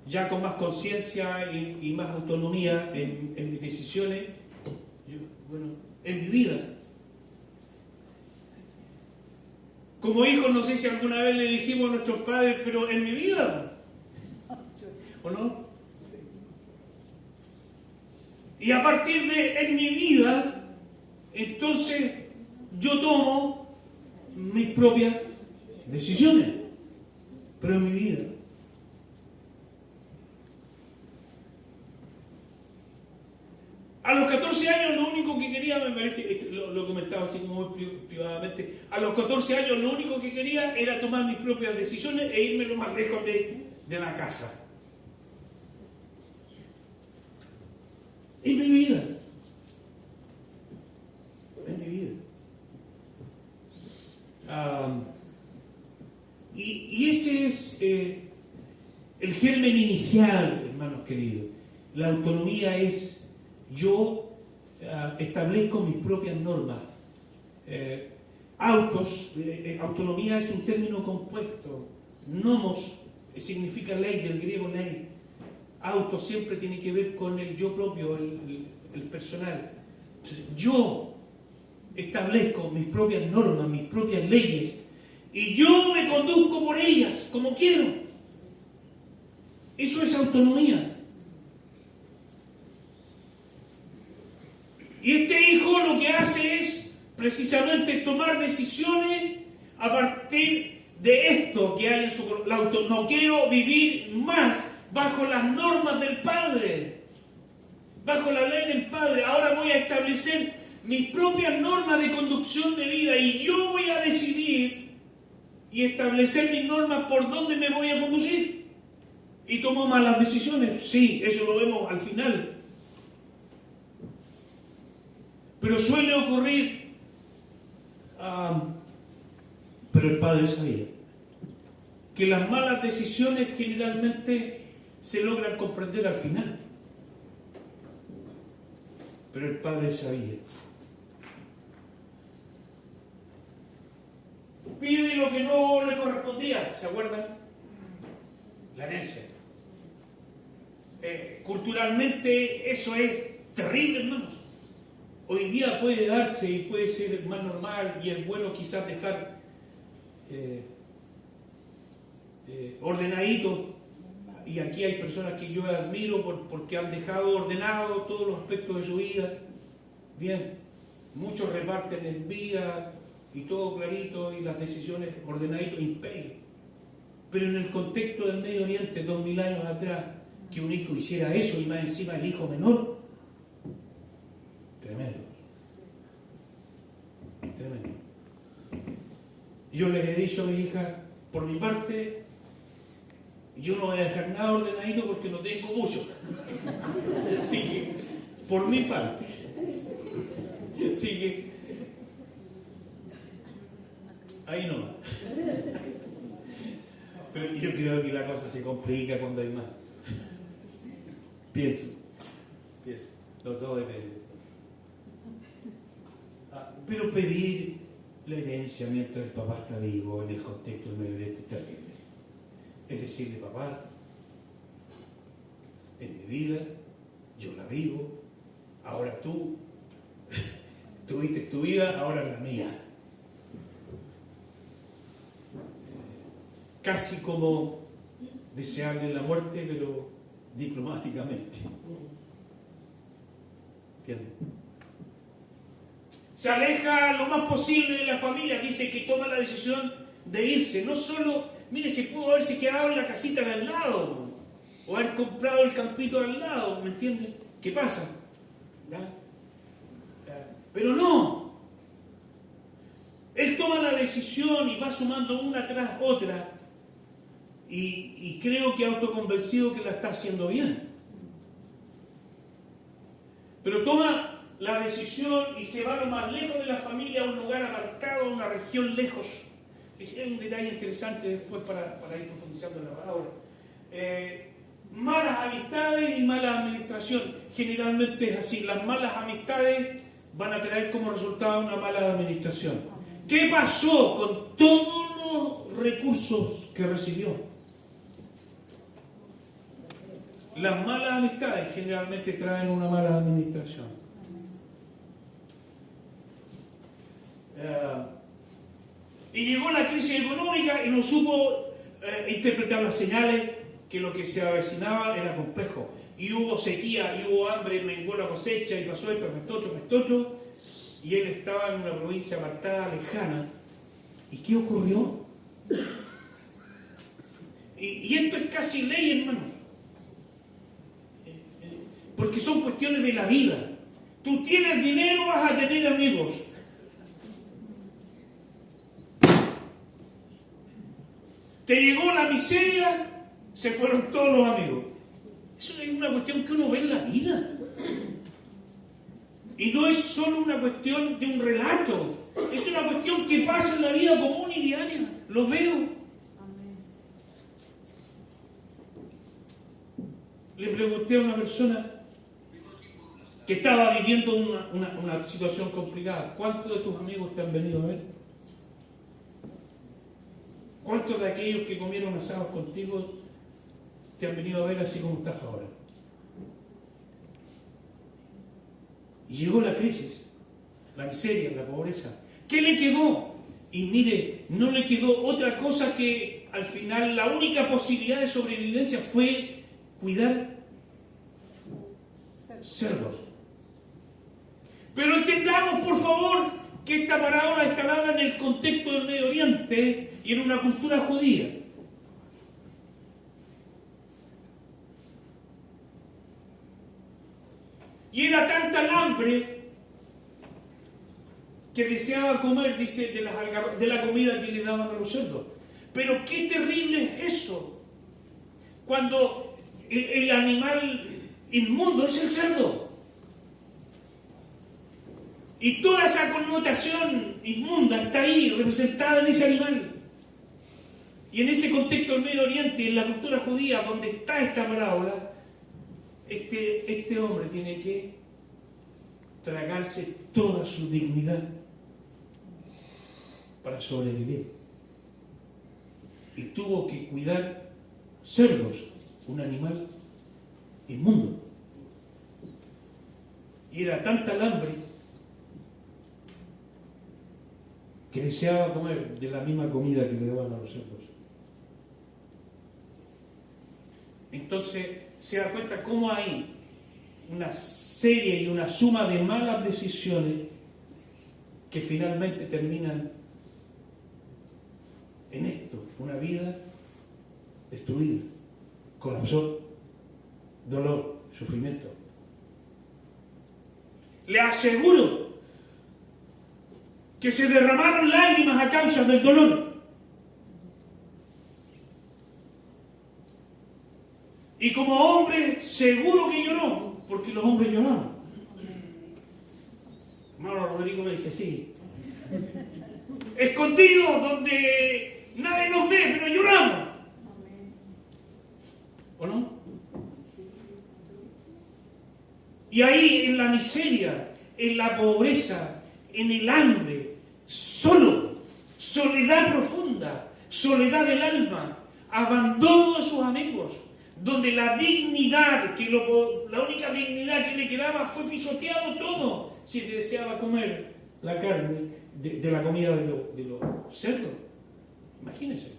ya con más conciencia y más autonomía en mis decisiones, en mi vida. Como hijos, no sé si alguna vez le dijimos a nuestros padres, pero en mi vida, ¿o no? Y a partir de en mi vida, entonces yo tomo mis propias decisiones, pero en mi vida. A los 14 años lo único que quería, me parece, lo comentaba así como muy privadamente, a los 14 años lo único que quería era tomar mis propias decisiones e irme lo más lejos de la casa. En mi vida. En mi vida. Y ese es el germen inicial, hermanos queridos. La autonomía es yo establezco mis propias normas. Autonomía es un término compuesto. Nomos significa ley, del griego ley. Auto siempre tiene que ver con el yo propio, el personal. Entonces, yo establezco mis propias normas, mis propias leyes, y yo me conduzco por ellas, como quiero. Eso es autonomía. Y este hijo lo que hace es precisamente tomar decisiones a partir de esto que hay en su corazón. No quiero vivir más bajo las normas del Padre, bajo la ley del Padre. Ahora voy a establecer mis propias normas de conducción de vida y yo voy a decidir y establecer mis normas por dónde me voy a conducir. ¿Y tomo malas decisiones? Sí, eso lo vemos al final. Pero suele ocurrir, pero el padre sabía, que las malas decisiones generalmente se logran comprender al final. Pero el padre sabía. Pide lo que no le correspondía, ¿se acuerdan? La herencia. Culturalmente eso es terrible, hermanos. Hoy día puede darse y puede ser más normal y es bueno quizás dejar ordenadito. Y aquí hay personas que yo admiro porque han dejado ordenado todos los aspectos de su vida. Bien, muchos reparten en vida y todo clarito y las decisiones ordenadito, imperio. Pero en el contexto del Medio Oriente, 2000 años atrás, que un hijo hiciera eso y más encima el hijo menor, tremendo. Tremendo. Yo les he dicho a mi hija, por mi parte, yo no voy a dejar nada ordenadito porque no tengo mucho. Así que, por mi parte. Así que, Ahí nomás. Pero yo creo que la cosa se complica cuando hay más. Pienso. Todo depende. Pero pedir la herencia mientras el papá está vivo en el contexto del Medio Oriente es terrible. Es decirle, papá, en mi vida, yo la vivo, ahora tú tuviste tu vida, ahora es la mía. Casi como desearle la muerte, pero diplomáticamente. ¿Entiendes? Se aleja lo más posible de la familia, dice que toma la decisión de irse. No solo, mire, se pudo haberse quedado en la casita de al lado, o haber comprado el campito de al lado, ¿me entiendes? ¿Qué pasa? ¿Ya? Pero no. Él toma la decisión y va sumando una tras otra, y creo que autoconvencido que la está haciendo bien. Pero toma la decisión y se va lo más lejos de la familia, a un lugar apartado, a una región lejos. Es un detalle interesante después para ir profundizando en la palabra. Malas amistades y mala administración. Generalmente es así. Las malas amistades van a traer como resultado una mala administración. ¿Qué pasó con todos los recursos que recibió? Las malas amistades generalmente traen una mala administración. Y llegó la crisis económica y no supo interpretar las señales que lo que se avecinaba era complejo. Y hubo sequía, y hubo hambre, menguó la cosecha, y pasó esto, esto, y él estaba en una provincia apartada, lejana. ¿Y qué ocurrió? Y esto es casi ley, hermano. Porque son cuestiones de la vida. Tú tienes dinero, vas a tener amigos. Te llegó la miseria, se fueron todos los amigos. Eso es una cuestión que uno ve en la vida. Y no es solo una cuestión de un relato. Es una cuestión que pasa en la vida común y diaria. Lo veo. Le pregunté a una persona que estaba viviendo una situación complicada: ¿cuántos de tus amigos te han venido a ver? ¿Cuántos de aquellos que comieron asados contigo te han venido a ver así como estás ahora? Y llegó la crisis, la miseria, la pobreza. ¿Qué le quedó? Y mire, no le quedó otra cosa que al final la única posibilidad de sobrevivencia fue cuidar cerdos. Pero entendamos, por favor, que esta parábola está dada en el contexto del Medio Oriente y en una cultura judía. Y era tanta el hambre que deseaba comer, dice, de la comida que le daban a los cerdos. Pero qué terrible es eso, cuando el animal inmundo es el cerdo. Y toda esa connotación inmunda está ahí, representada en ese animal. Y en ese contexto del Medio Oriente, en la cultura judía, donde está esta parábola, este hombre tiene que tragarse toda su dignidad para sobrevivir. Y tuvo que cuidar cerdos, un animal inmundo. Y era tanta el hambre que deseaba comer de la misma comida que le daban a los cerdos. Entonces se da cuenta cómo hay una serie y una suma de malas decisiones que finalmente terminan en esto: una vida destruida, colapsó, dolor, sufrimiento. Le aseguro que se derramaron lágrimas a causa del dolor. Y como hombre, seguro que lloró, porque los hombres lloramos. Hermano Rodrigo me dice sí. Es con escondidos donde nadie nos ve, pero lloramos. ¿O no? Y ahí en la miseria, en la pobreza, en el hambre, solo, soledad profunda, soledad del alma, abandono de sus amigos, donde la dignidad, la única dignidad que le quedaba fue pisoteado todo, si deseaba comer la carne de la comida de los cerdos. Imagínense.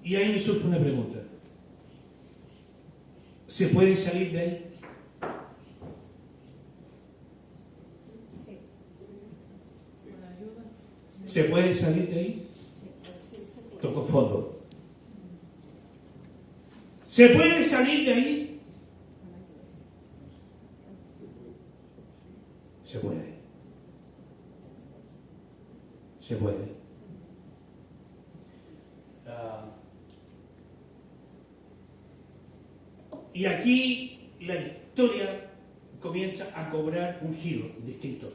Y ahí me surge una pregunta. ¿Se puede salir de ahí? Sí. ¿Se puede salir de ahí? Tocó fondo. ¿Se puede salir de ahí? Se puede. Se puede. Y aquí la historia comienza a cobrar un giro distinto.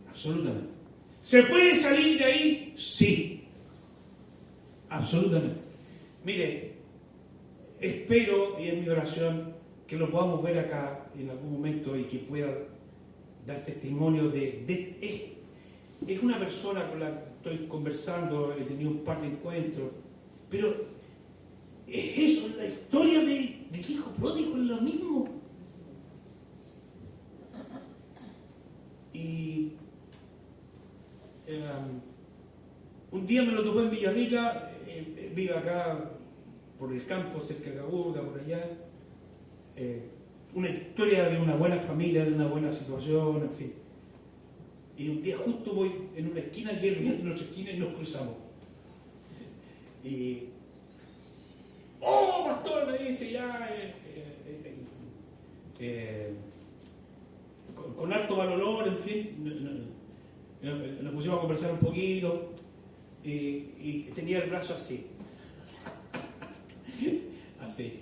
Absolutamente. ¿Se puede salir de ahí? Sí. Absolutamente. Mire, espero, y es mi oración, que lo podamos ver acá en algún momento y que pueda dar testimonio es una persona con la que estoy conversando, he tenido un par de encuentros, pero es eso, la historia del hijo pródigo es lo mismo. Y un día me lo topé en Villarrica, vive acá por el campo, cerca de Caburga, por allá. Una historia de una buena familia, de una buena situación, en fin. Y un día justo voy en una esquina y él viene en otra esquina y nos cruzamos. Y ¡oh, pastor! Me dice ya, con harto valor, en fin, nos pusimos a conversar un poquito y tenía el brazo así. Así.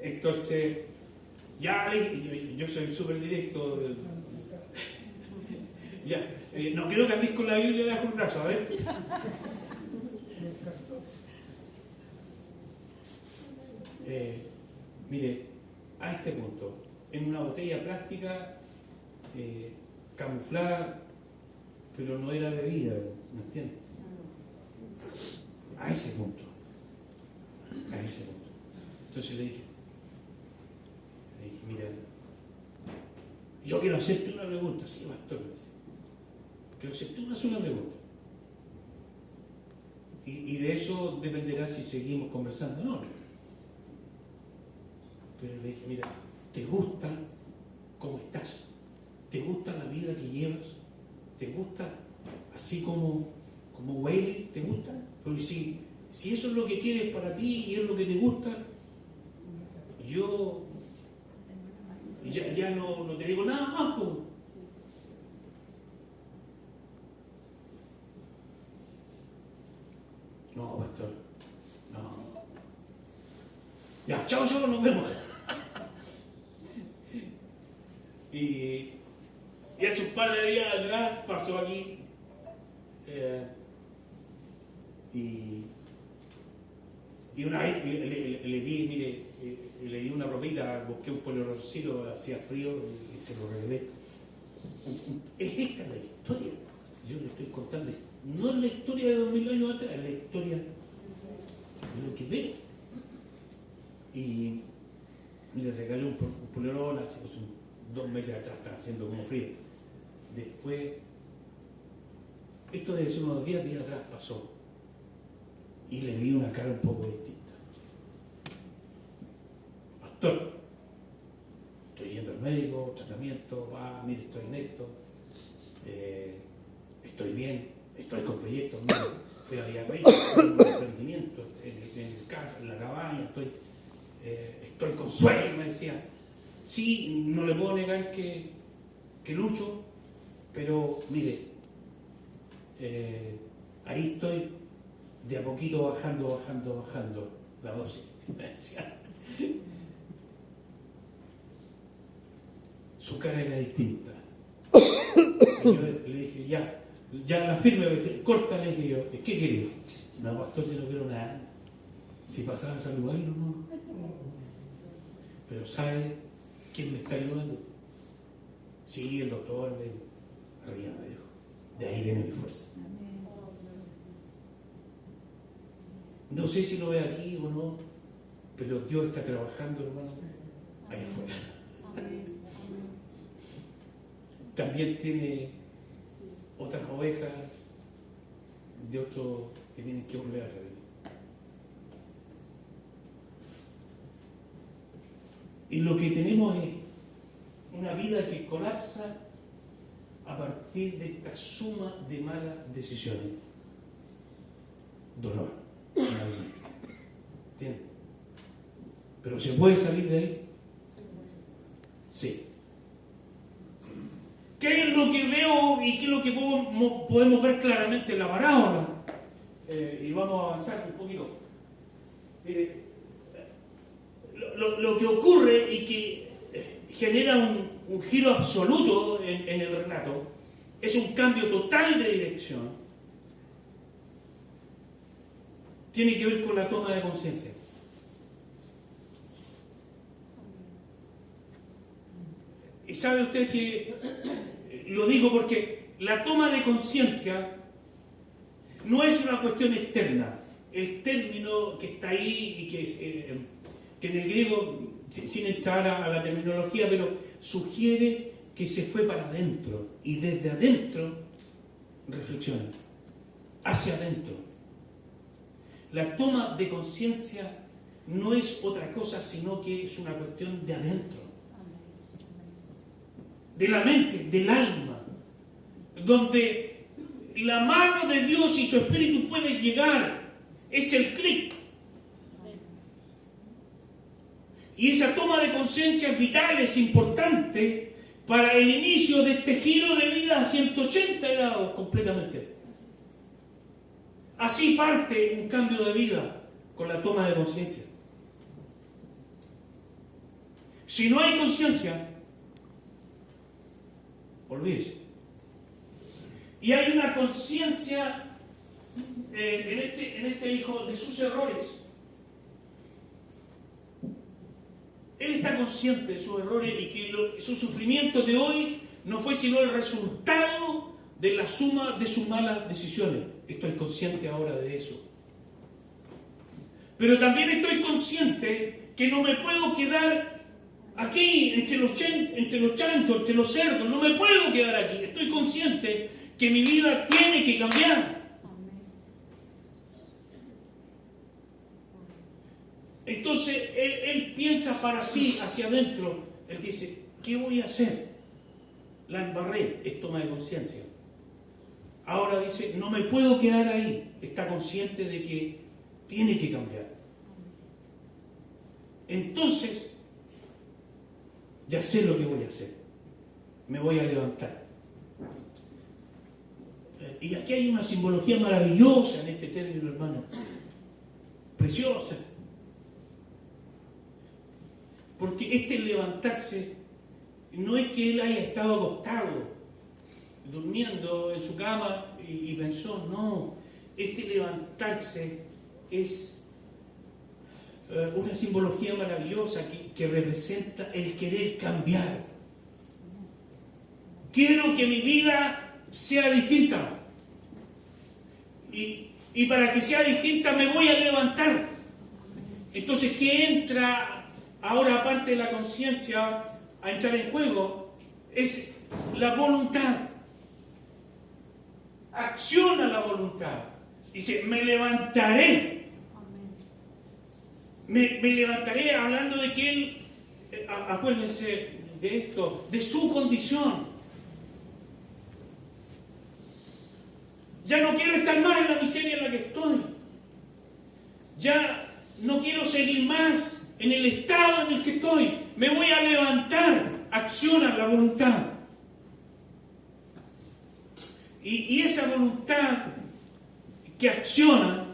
Entonces, ya yo soy súper directo. Ya, no creo que andéis con la Biblia debajo del brazo, a ver. Mire, a este punto, en una botella plástica camuflada, pero no era bebida, ¿me entiendes? A ese punto. Entonces le dije, mira, yo quiero hacerte una pregunta. Sí, pastor, quiero hacerte una sola pregunta. Y de eso dependerá si seguimos conversando o no. Pero le dije, mira, ¿te gusta cómo estás? ¿Te gusta la vida que llevas? ¿Te gusta así como huele? ¿Te gusta? Porque si eso es lo que quieres para ti y es lo que te gusta, yo ya no te digo nada más. Pues. No, pastor, no. Ya, chao, nos vemos. Y hace un par de días atrás pasó aquí y una vez le di, mire, le di una ropita, busqué un polerosito, hacía frío y se lo regalé. Es esta la historia. Yo le estoy contando, no es la historia de 2000 años atrás, es la historia de lo que veo. Y le regalé un polerón, hace 2 meses atrás, estaba haciendo como frío. Después, esto debe ser unos 10 días atrás pasó. Y le vi una cara un poco distinta. Pastor, estoy yendo al médico, tratamiento, mire, estoy en esto, estoy bien, estoy con proyectos, mire, fui a Villarrica, estoy en un emprendimiento, en casa, en la cabaña, estoy con sueño, me decía. Sí, no le puedo negar que lucho, pero mire, ahí estoy de a poquito bajando la dosis. Me decía, Su cara era distinta. Y yo le dije, ya la firme, le dije, corta, le dije yo, ¿qué quería? No, pastor, yo no quiero nada. Si pasaba a saludarlo, no. Pero ¿sabe quién me está ayudando? Sí, el doctor, le dijo. Arriba, me dijo. De ahí viene mi fuerza. No sé si lo ve aquí o no, pero Dios está trabajando, hermano, allá afuera. También tiene otras ovejas de otros que tienen que volver a Dios. Y lo que tenemos es una vida que colapsa a partir de esta suma de malas decisiones. Dolor, finalmente. ¿Entiendes? Pero ¿se puede salir de ahí? Sí. ¿Qué es lo que veo y qué es lo que podemos ver claramente en la parábola? Y vamos a avanzar un poquito. Mire, lo que ocurre y que genera un giro absoluto en el relato es un cambio total de dirección. Tiene que ver con la toma de conciencia. Y sabe usted que, lo digo porque la toma de conciencia no es una cuestión externa. El término que está ahí y que en el griego, sin entrar a la terminología, pero sugiere que se fue para adentro y desde adentro reflexiona, hacia adentro. La toma de conciencia no es otra cosa sino que es una cuestión de adentro, de la mente, del alma, donde la mano de Dios y su Espíritu puede llegar, es el clic. Y esa toma de conciencia es vital, es importante para el inicio de este giro de vida a 180 grados completamente. Así parte un cambio de vida con la toma de conciencia. Si no hay conciencia, olvídese. Y hay una conciencia en este hijo de sus errores. Él está consciente de sus errores y que su sufrimiento de hoy no fue sino el resultado de la suma de sus malas decisiones. Estoy consciente ahora de eso. Pero también estoy consciente que no me puedo quedar aquí entre los chanchos, entre los cerdos. No me puedo quedar aquí. Estoy consciente que mi vida tiene que cambiar. Entonces, él piensa para sí, hacia adentro. Él dice, ¿qué voy a hacer? La embarré, es toma de conciencia. Ahora dice, no me puedo quedar ahí. Está consciente de que tiene que cambiar. Entonces, ya sé lo que voy a hacer. Me voy a levantar. Y aquí hay una simbología maravillosa en este término, hermano. Preciosa. Porque este levantarse no es que él haya estado acostado, durmiendo en su cama y pensó, no. Este levantarse es una simbología maravillosa que representa el querer cambiar. Quiero que mi vida sea distinta. Y para que sea distinta me voy a levantar. Entonces, ¿qué entra ahora, aparte de la conciencia, a entrar en juego? Es la voluntad. Acciona la voluntad. Dice, me levantaré. Me levantaré hablando de que él, acuérdense de esto, de su condición. Ya no quiero estar más en la miseria en la que estoy. Ya no quiero seguir más en el estado en el que estoy. Me voy a levantar. Acciona la voluntad. Y esa voluntad que acciona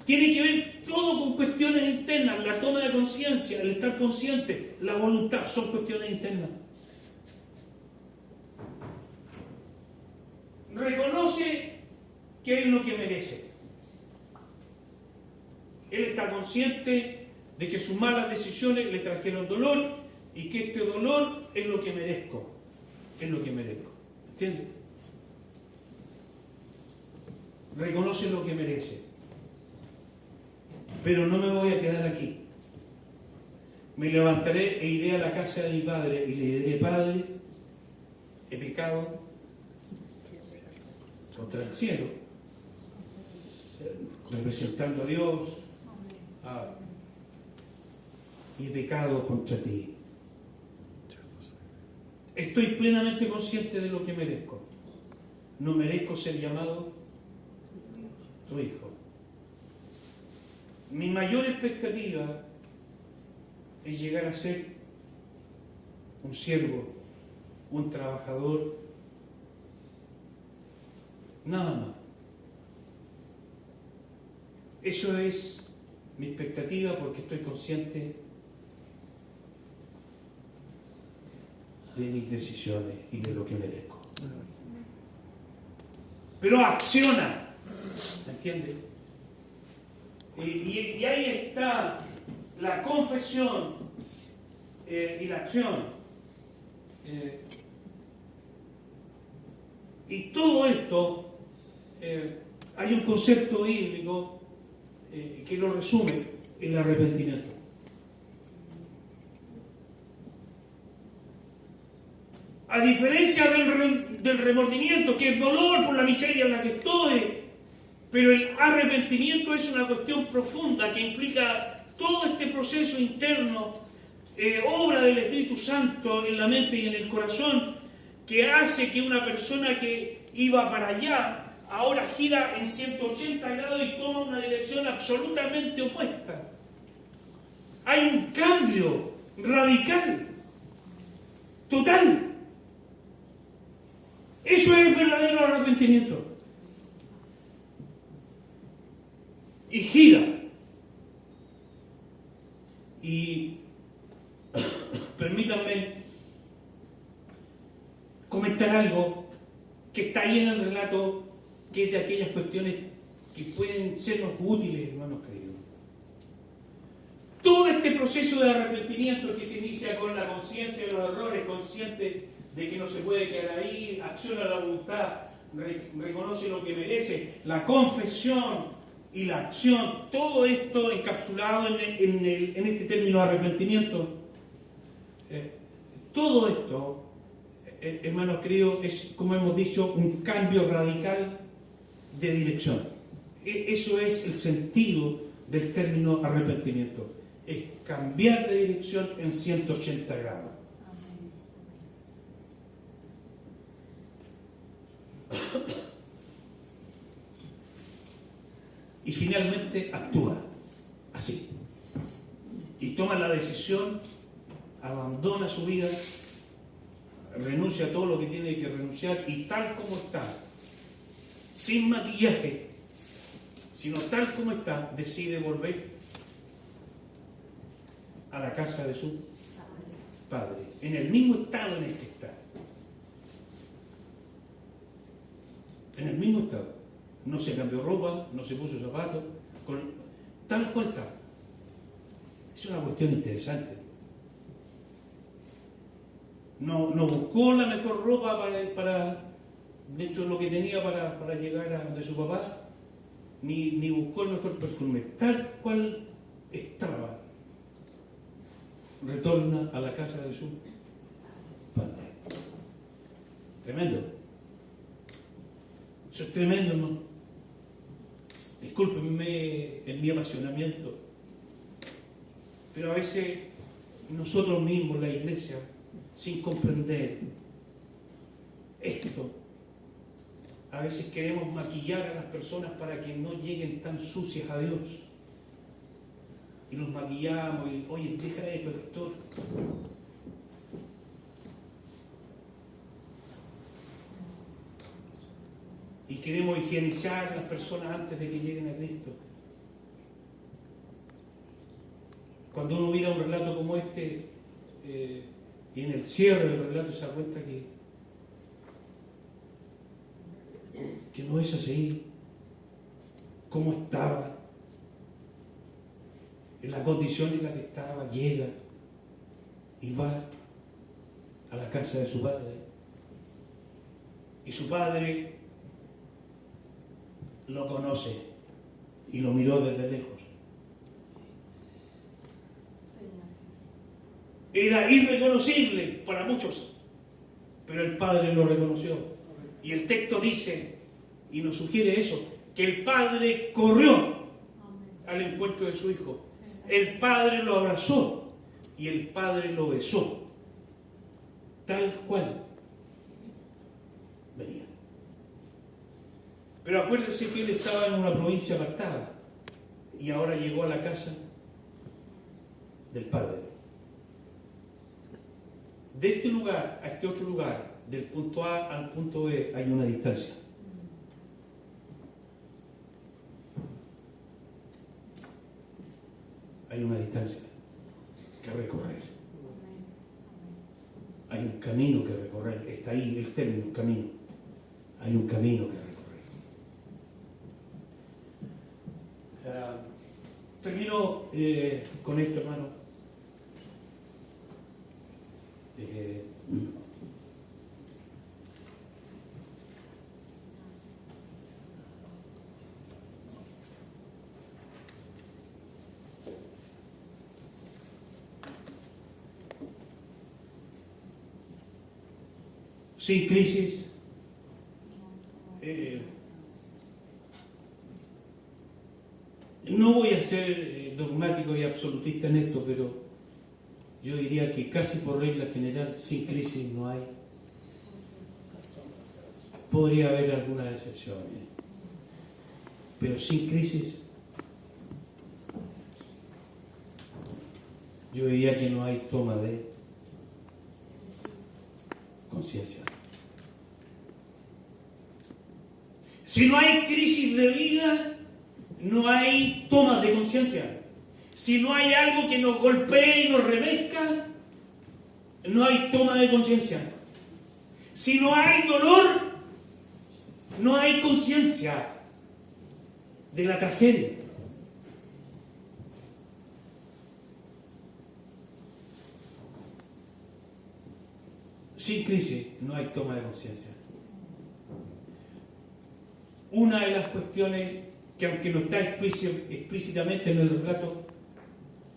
Tiene que ver todo con cuestiones internas, la toma de conciencia, el estar consciente, la voluntad, son cuestiones internas. Reconoce qué es lo que merece. Él está consciente de que sus malas decisiones le trajeron dolor y que este dolor es lo que merezco. Es lo que merezco. ¿Entiendes? Reconoce lo que merece. Pero no me voy a quedar aquí. Me levantaré e iré a la casa de mi padre y le diré: Padre, he pecado contra el cielo, representando a Dios, y he pecado contra ti. Estoy plenamente consciente de lo que merezco. No merezco ser llamado tu hijo. Mi mayor expectativa es llegar a ser un siervo, un trabajador, nada más. Eso es mi expectativa, porque estoy consciente de mis decisiones y de lo que merezco. Pero acciona, ¿entiendes? Y ahí está la confesión y la acción. Y todo esto, hay un concepto bíblico que lo resume: el arrepentimiento. A diferencia del remordimiento, que es dolor por la miseria en la que estoy, pero el arrepentimiento es una cuestión profunda que implica todo este proceso interno, obra del Espíritu Santo en la mente y en el corazón, que hace que una persona que iba para allá ahora gira en 180 grados y toma una dirección absolutamente opuesta. Hay un cambio radical, total. Eso es verdadero arrepentimiento. Y gira. Y permítanme comentar algo que está ahí en el relato, que es de aquellas cuestiones que pueden sernos útiles, hermanos queridos. Todo este proceso de arrepentimiento que se inicia con la conciencia de los errores, consciente de que no se puede quedar ahí, acciona la voluntad, reconoce lo que merece, la confesión y la acción, todo esto encapsulado en este término arrepentimiento. Todo esto, hermanos queridos, es, como hemos dicho, un cambio radical de dirección. Eso es el sentido del término arrepentimiento. Es cambiar de dirección en 180 grados. Y finalmente actúa así. Y toma la decisión, abandona su vida, renuncia a todo lo que tiene que renunciar, y tal como está, sin maquillaje, sino tal como está, decide volver a la casa de su padre, en el mismo estado en el que está. En el mismo estado. No se cambió ropa, no se puso zapatos, tal cual está. Es una cuestión interesante. No buscó la mejor ropa para dentro de lo que tenía para llegar a donde su papá, ni buscó el mejor perfume. Tal cual estaba, retorna a la casa de su padre. Tremendo. Eso es tremendo, hermano. Discúlpenme en mi apasionamiento, pero a veces nosotros mismos, la iglesia, sin comprender esto, a veces queremos maquillar a las personas para que no lleguen tan sucias a Dios. Y los maquillamos y, oye, deja esto, doctor. Y queremos higienizar a las personas antes de que lleguen a Cristo. cuando uno mira un relato como este, y en el cierre del relato se da cuenta que no es así, cómo estaba, en la condición en la que estaba, llega y va a la casa de su padre. Y su padre lo conoce y lo miró desde lejos. Era irreconocible para muchos, pero el padre lo reconoció. Y el texto dice, y nos sugiere eso, que el padre corrió al encuentro de su hijo. El padre lo abrazó y el padre lo besó, tal cual venía. Pero acuérdense que él estaba en una provincia apartada y ahora llegó a la casa del padre. De este lugar a este otro lugar, del punto A al punto B, hay una distancia. Hay una distancia que recorrer. Hay un camino que recorrer. Está ahí el término, camino. Hay un camino que recorrer. Termino con esto, hermano. Sin crisis, no voy a ser dogmático y absolutista en esto, pero yo diría que casi por regla general, sin crisis no hay. Podría haber algunas excepciones, pero sin crisis, yo diría que no hay toma de conciencia. Si no hay crisis de vida, no hay toma de conciencia. Si no hay algo que nos golpee y nos remezca, no hay toma de conciencia. Si no hay dolor, no hay conciencia de la tragedia. Sin crisis no hay toma de conciencia. Una de las cuestiones que, aunque no está explícitamente en el relato,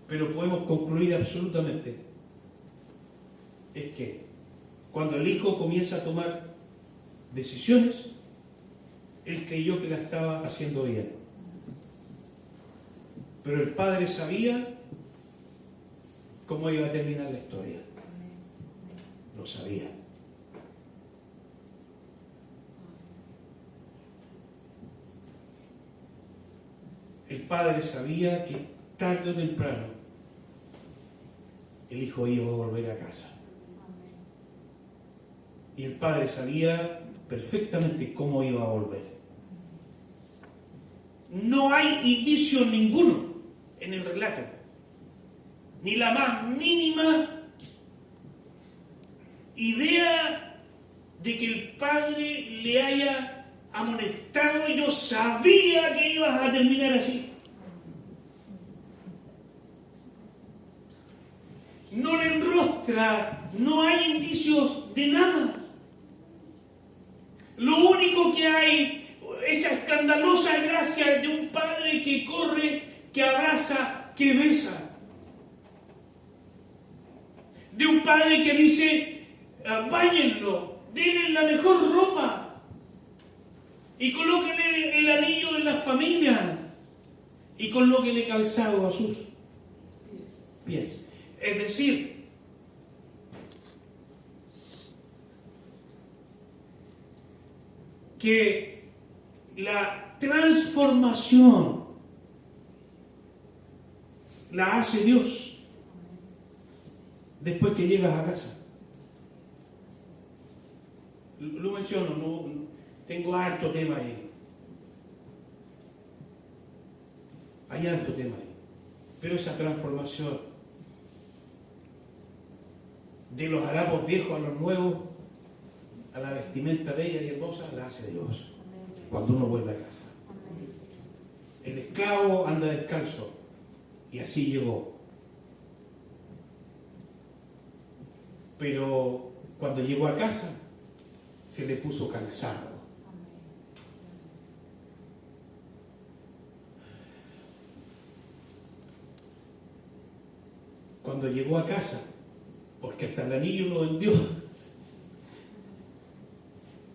pero podemos concluir absolutamente, es que cuando el hijo comienza a tomar decisiones, él creyó que la estaba haciendo bien. Pero el padre sabía cómo iba a terminar la historia. Lo sabía. El padre sabía que tarde o temprano el hijo iba a volver a casa. Y el padre sabía perfectamente cómo iba a volver. No hay indicio ninguno en el relato, ni la más mínima idea de que el padre le haya amonestado. Yo sabía que ibas a terminar así. No le enrostra, no hay indicios de nada. Lo único que hay, esa escandalosa gracia de un padre que corre, que abraza, que besa. De un padre que dice, báñenlo, denle la mejor ropa y colóquenle el anillo de la familia y colóquenle calzado a sus pies. Es decir, que la transformación la hace Dios después que llegas a casa. Lo menciono, no, tengo harto tema ahí. Hay harto tema ahí. Pero esa transformación de los harapos viejos a los nuevos, a la vestimenta bella y hermosa, la hace Dios. Cuando uno vuelve a casa. El esclavo anda descalzo y así llegó. Pero cuando llegó a casa, se le puso calzado. Cuando llegó a casa, porque hasta el anillo lo vendió,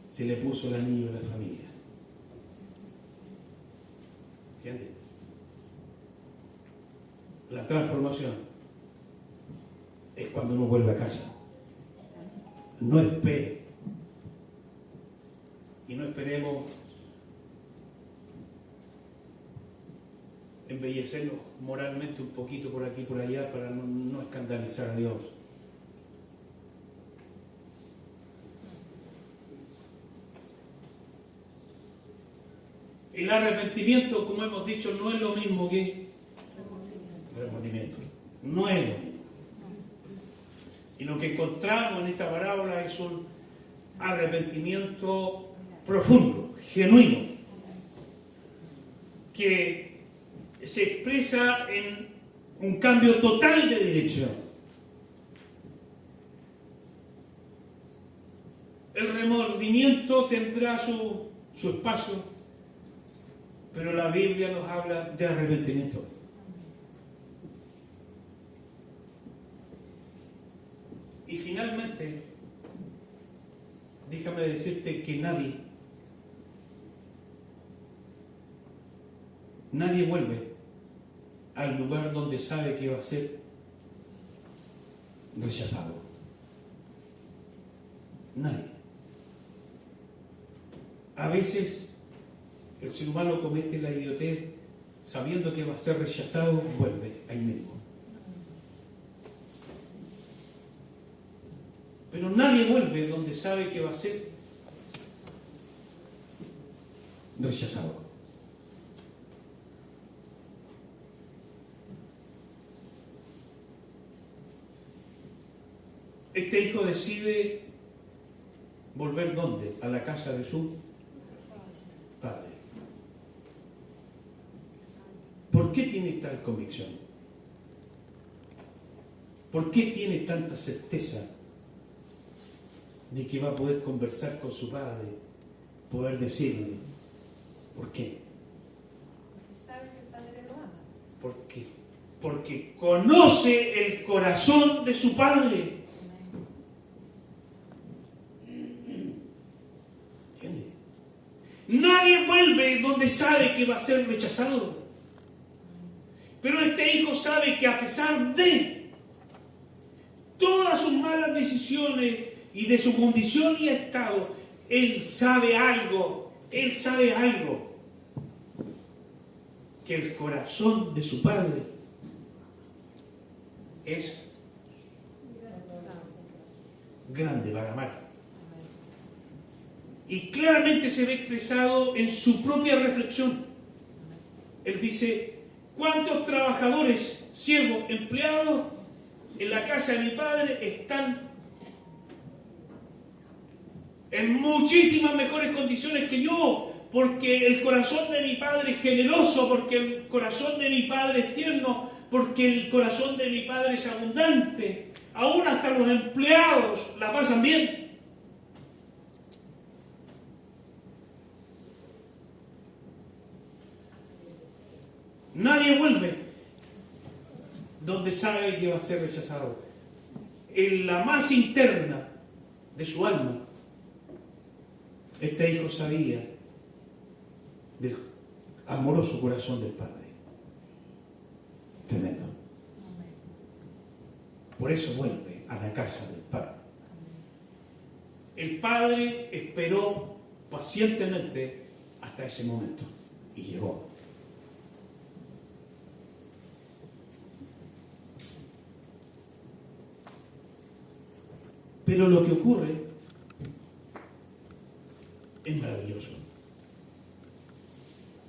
se le puso el anillo de la familia. ¿Entiendes? La transformación es cuando uno vuelve a casa. No espere. Y no esperemos embellecernos moralmente un poquito por aquí y por allá para no escandalizar a Dios. El arrepentimiento, como hemos dicho, no es lo mismo que remordimiento. No es lo mismo. Y lo que encontramos en esta parábola es un arrepentimiento profundo, genuino, que se expresa en un cambio total de dirección. El remordimiento tendrá su espacio, pero la Biblia nos habla de arrepentimiento. Y finalmente, déjame decirte que nadie vuelve al lugar donde sabe que va a ser rechazado. Nadie. A veces el ser humano comete la idiotez sabiendo que va a ser rechazado, vuelve ahí mismo. Pero nadie vuelve donde sabe que va a ser rechazado. Este hijo decide volver ¿dónde? A la casa de su padre. ¿Por qué tiene tal convicción? ¿Por qué tiene tanta certeza de que va a poder conversar con su padre, poder decirle? ¿Por qué? Porque sabe que el padre lo ama. Porque conoce el corazón de su padre. ¿Entiendes? Nadie vuelve donde sabe que va a ser rechazado. Pero este hijo sabe que a pesar de todas sus malas decisiones y de su condición y estado, él sabe algo, que el corazón de su padre es grande para amar. Y claramente se ve expresado en su propia reflexión. Él dice: ¿cuántos trabajadores, siervos, empleados en la casa de mi padre están en muchísimas mejores condiciones que yo? Porque el corazón de mi padre es generoso, porque el corazón de mi padre es tierno, porque el corazón de mi padre es abundante. Aún hasta los empleados la pasan bien. Nadie vuelve donde sabe que va a ser rechazado. En la más interna de su alma, este hijo sabía del amoroso corazón del Padre. Tremendo. Por eso vuelve a la casa del Padre. El Padre esperó pacientemente hasta ese momento y llegó. Pero lo que ocurre es maravilloso.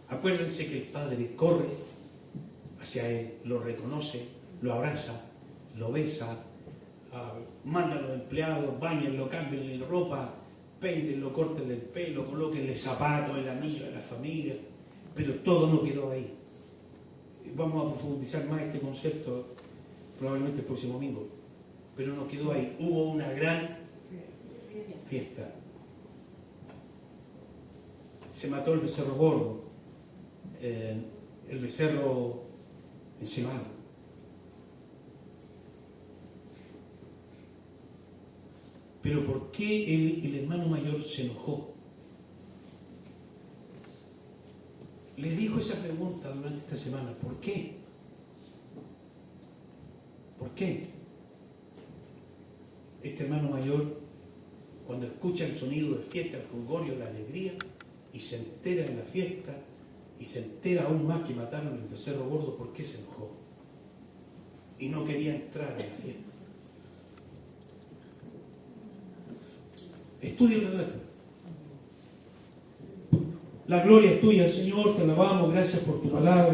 Acuérdense que el Padre corre hacia él, lo reconoce, lo abraza, lo besa, mandan a los empleados, bañenlo, cámbienle ropa, peínenlo, córtenle el pelo, colóquenle zapatos, el anillo a la familia, pero todo no quedó ahí. Vamos a profundizar más este concepto probablemente el próximo domingo, pero no quedó ahí. Hubo una gran fiesta. Se mató el becerro gordo, el becerro encebado. Pero ¿por qué el hermano mayor se enojó? Le dijo esa pregunta durante esta semana. ¿Por qué? ¿Por qué? Este hermano mayor, cuando escucha el sonido de fiesta, el jolgorio, la alegría, y se entera de la fiesta, y se entera aún más que mataron el becerro gordo, ¿por qué se enojó? Y no quería entrar a la fiesta. Estudia el relato. La gloria es tuya, Señor, te alabamos, gracias por tu palabra.